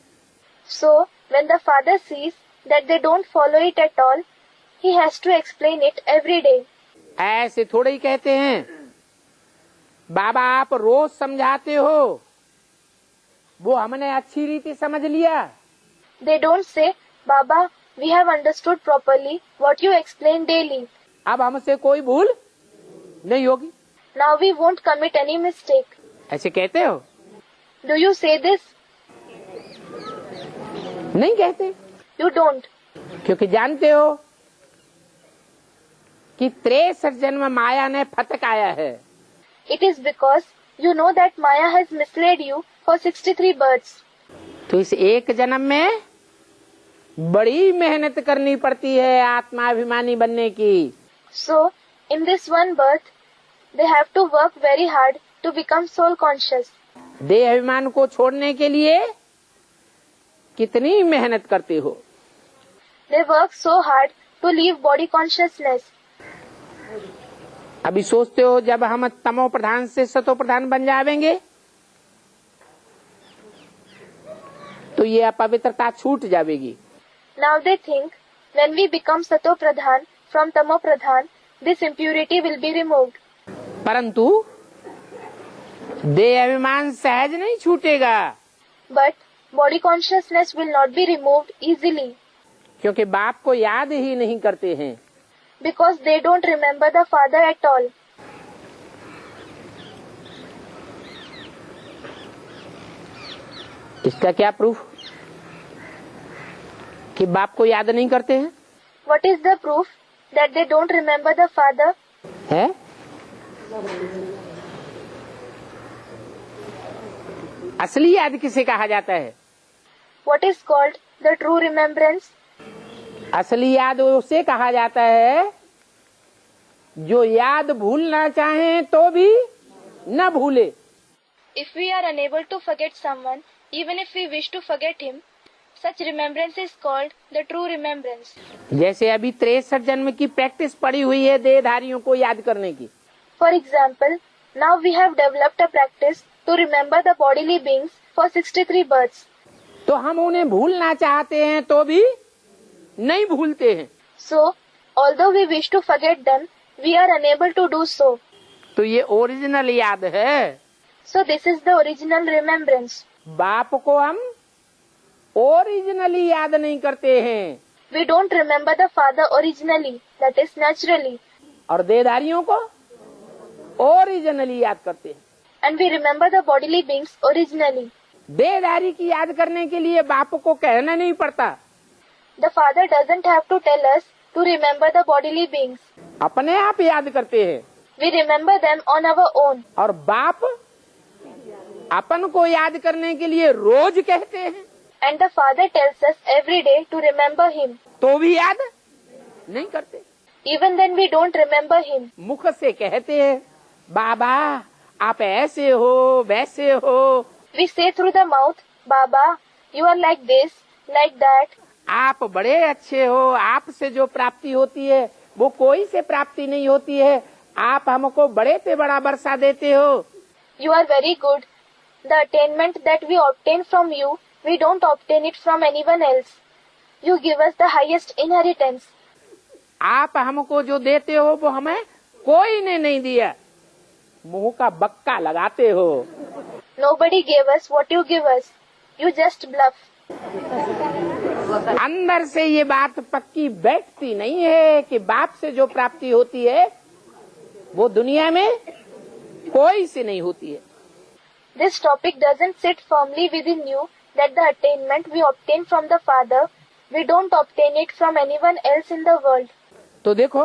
Speaker 2: So, when the father sees that they don't follow it at all, he has to explain it every day.
Speaker 1: ऐसे थोड़े ही कहते हैं बाबा आप रोज समझाते हो, वो हमने अच्छी रीति समझ लिया।
Speaker 2: They don't say, Baba, we have understood properly what you explain daily.
Speaker 1: अब हमसे कोई भूल नहीं होगी।
Speaker 2: Now we won't commit any mistake.
Speaker 1: ऐसे कहते हो?
Speaker 2: Do you say this?
Speaker 1: नहीं कहते,
Speaker 2: You don't.
Speaker 1: क्योंकि जानते हो कि 63 जन्म माया ने फटकाया है।
Speaker 2: It is because you know that Maya has misled you for 63 births.
Speaker 1: तो इस एक जन्म में बड़ी मेहनत करनी पड़ती है आत्माभिमानी बनने की।
Speaker 2: So, in this one birth, they have to work very hard to become soul conscious.
Speaker 1: देह अभिमान को छोड़ने के लिए कितनी मेहनत करते हो?
Speaker 2: They work so hard to leave body consciousness.
Speaker 1: अभी सोचते हो जब हम तमो प्रधान से सतो प्रधान बन जाएंगे तो ये अपवित्रता छूट जाएगी।
Speaker 2: Now they think, when we become Sato Pradhan from Tamo Pradhan, this impurity will be removed.
Speaker 1: परंतु देह अभिमान सहज नहीं छूटेगा,
Speaker 2: But body consciousness will not be removed easily,
Speaker 1: क्योंकि बाप को याद ही नहीं करते हैं।
Speaker 2: because they don't remember the father at all.
Speaker 1: इसका क्या प्रूफ कि बाप को याद नहीं करते हैं?
Speaker 2: What is the proof that they don't remember the father?
Speaker 1: है असली याद किसे कहा जाता है?
Speaker 2: What is called the true remembrance?
Speaker 1: असली याद उसे कहा जाता है जो याद भूलना चाहे तो भी न भूले।
Speaker 2: If we are unable to forget someone, even if we wish to forget him, such remembrance is called the true remembrance.
Speaker 1: जैसे अभी 63 जन्म की प्रैक्टिस पड़ी हुई है देहधारियों को याद करने की।
Speaker 2: For example, now we have developed a practice to remember the bodily beings for 63 births.
Speaker 1: तो हम उन्हें भूलना चाहते हैं तो भी नहीं भूलते हैं।
Speaker 2: So, although we wish to forget them, we are unable to do so.
Speaker 1: तो ये ओरिजिनल याद है।
Speaker 2: So this is the original remembrance.
Speaker 1: बाप को हम ओरिजिनली याद नहीं करते हैं
Speaker 2: We don't remember the father originally, that is naturally.
Speaker 1: और देहधारियों को ओरिजिनली याद करते हैं।
Speaker 2: and we remember the bodily beings originally.
Speaker 1: देहधारी की याद करने के लिए बाप को कहना नहीं पड़ता,
Speaker 2: The Father doesn't have to tell us to remember the bodily beings.
Speaker 1: अपने आप याद करते हैं।
Speaker 2: We remember them on our own.
Speaker 1: और बाप अपन को याद करने के लिए रोज कहते हैं,
Speaker 2: And the Father tells us every day to remember Him.
Speaker 1: तो भी याद नहीं करते।
Speaker 2: Even then we don't remember Him.
Speaker 1: मुख से कहते हैं, बाबा आप ऐसे हो वैसे हो,
Speaker 2: We say through the mouth, Baba, you are like this, like that.
Speaker 1: आप बड़े अच्छे हो, आपसे जो प्राप्ति होती है वो कोई से प्राप्ति नहीं होती है, आप हमको बड़े पे बड़ा बरसा देते हो।
Speaker 2: You are very good. The attainment that we obtain from you, we don't obtain it from anyone else. You give us the highest inheritance.
Speaker 1: आप हमको जो देते हो वो हमें कोई ने नहीं दिया, मुंह का बक्का लगाते हो।
Speaker 2: Nobody gave us what you give us. You just bluff.
Speaker 1: अंदर से ये बात पक्की बैठती नहीं है कि बाप से जो प्राप्ति होती है वो दुनिया में कोई से नहीं होती है।
Speaker 2: This topic doesn't sit firmly within you that the attainment we obtain from the Father, we don't obtain it from anyone else in the world.
Speaker 1: तो देखो,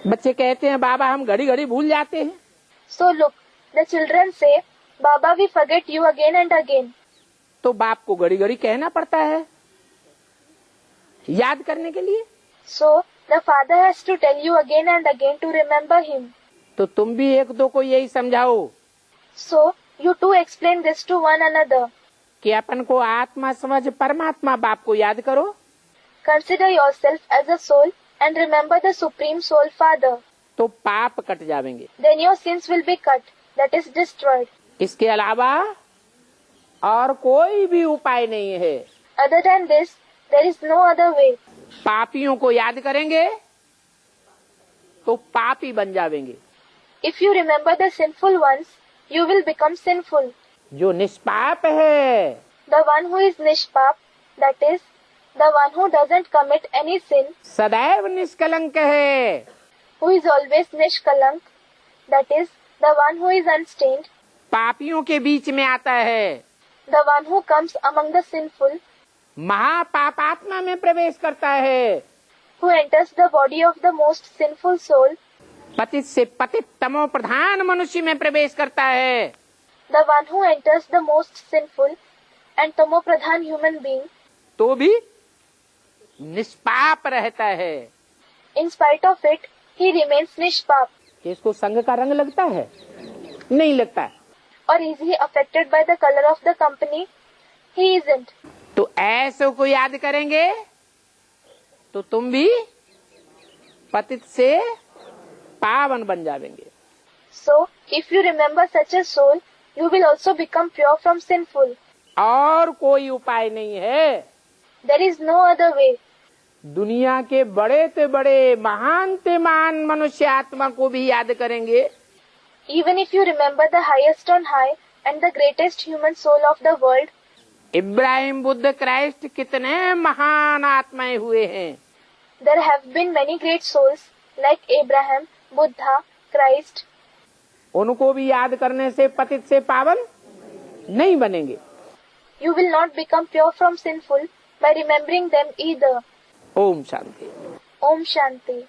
Speaker 1: बच्चे कहते हैं बाबा हम घड़ी घड़ी भूल जाते हैं।
Speaker 2: So look, the children say, Baba, we forget you again and again.
Speaker 1: तो बाप को घड़ी घड़ी कहना पड़ता है याद करने के लिए।
Speaker 2: So the Father has to tell you again and again to remember Him.
Speaker 1: तो तुम भी एक दो को यही समझाओ
Speaker 2: So you too explain this to one another.
Speaker 1: कि अपन को आत्मा समझ परमात्मा बाप को याद करो।
Speaker 2: Consider yourself as a soul and remember the Supreme Soul Father.
Speaker 1: तो पाप कट जाएंगे।
Speaker 2: Then your sins will be cut, that is destroyed.
Speaker 1: इसके अलावा और कोई भी उपाय नहीं है।
Speaker 2: Other than this, there is no other way.
Speaker 1: पापियों को याद करेंगे तो पापी बन जाएंगे।
Speaker 2: If you remember the sinful ones, you will become sinful.
Speaker 1: जो निष्पाप है,
Speaker 2: The one who is nishpap, that is, the one who doesn't commit any sin,
Speaker 1: सदैव निष्कलंक है।
Speaker 2: who is always nishkalank, that is, the one who is unstained,
Speaker 1: पापियों के बीच में आता है,
Speaker 2: the one who comes among the sinful,
Speaker 1: महापापात्मा में प्रवेश करता है,
Speaker 2: who enters the body of the most sinful soul,
Speaker 1: पतित से पतित तमो प्रधान मनुष्य में प्रवेश करता है,
Speaker 2: the one who enters the most sinful and tamopradhan human being,
Speaker 1: तो भी निष्पाप रहता है।
Speaker 2: in spite of it, he remains nishpap.
Speaker 1: इसको संग का रंग लगता है? नहीं लगता।
Speaker 2: Or is he affected by the color of the company? He isn't.
Speaker 1: तो ऐसे को याद करेंगे तो तुम भी पतित से पावन बन जाएंगे।
Speaker 2: So, if you remember such a soul, you will also become pure from sinful.
Speaker 1: और कोई उपाय नहीं है।
Speaker 2: There is no other way.
Speaker 1: दुनिया के बड़े से बड़े महान से महान मनुष्य आत्मा को भी याद करेंगे
Speaker 2: Even if you remember the highest on high and the greatest human soul of the world,
Speaker 1: Ibrahim Buddha Christ कितने महान आत्माएं हुए हैं।
Speaker 2: there have been many great souls like Abraham, Buddha, Christ.
Speaker 1: उनको भी याद करने से पतित से पावन नहीं बनेंगे।
Speaker 2: You will not become pure from sinful by remembering them either.
Speaker 1: Om Shanti.
Speaker 2: Om Shanti.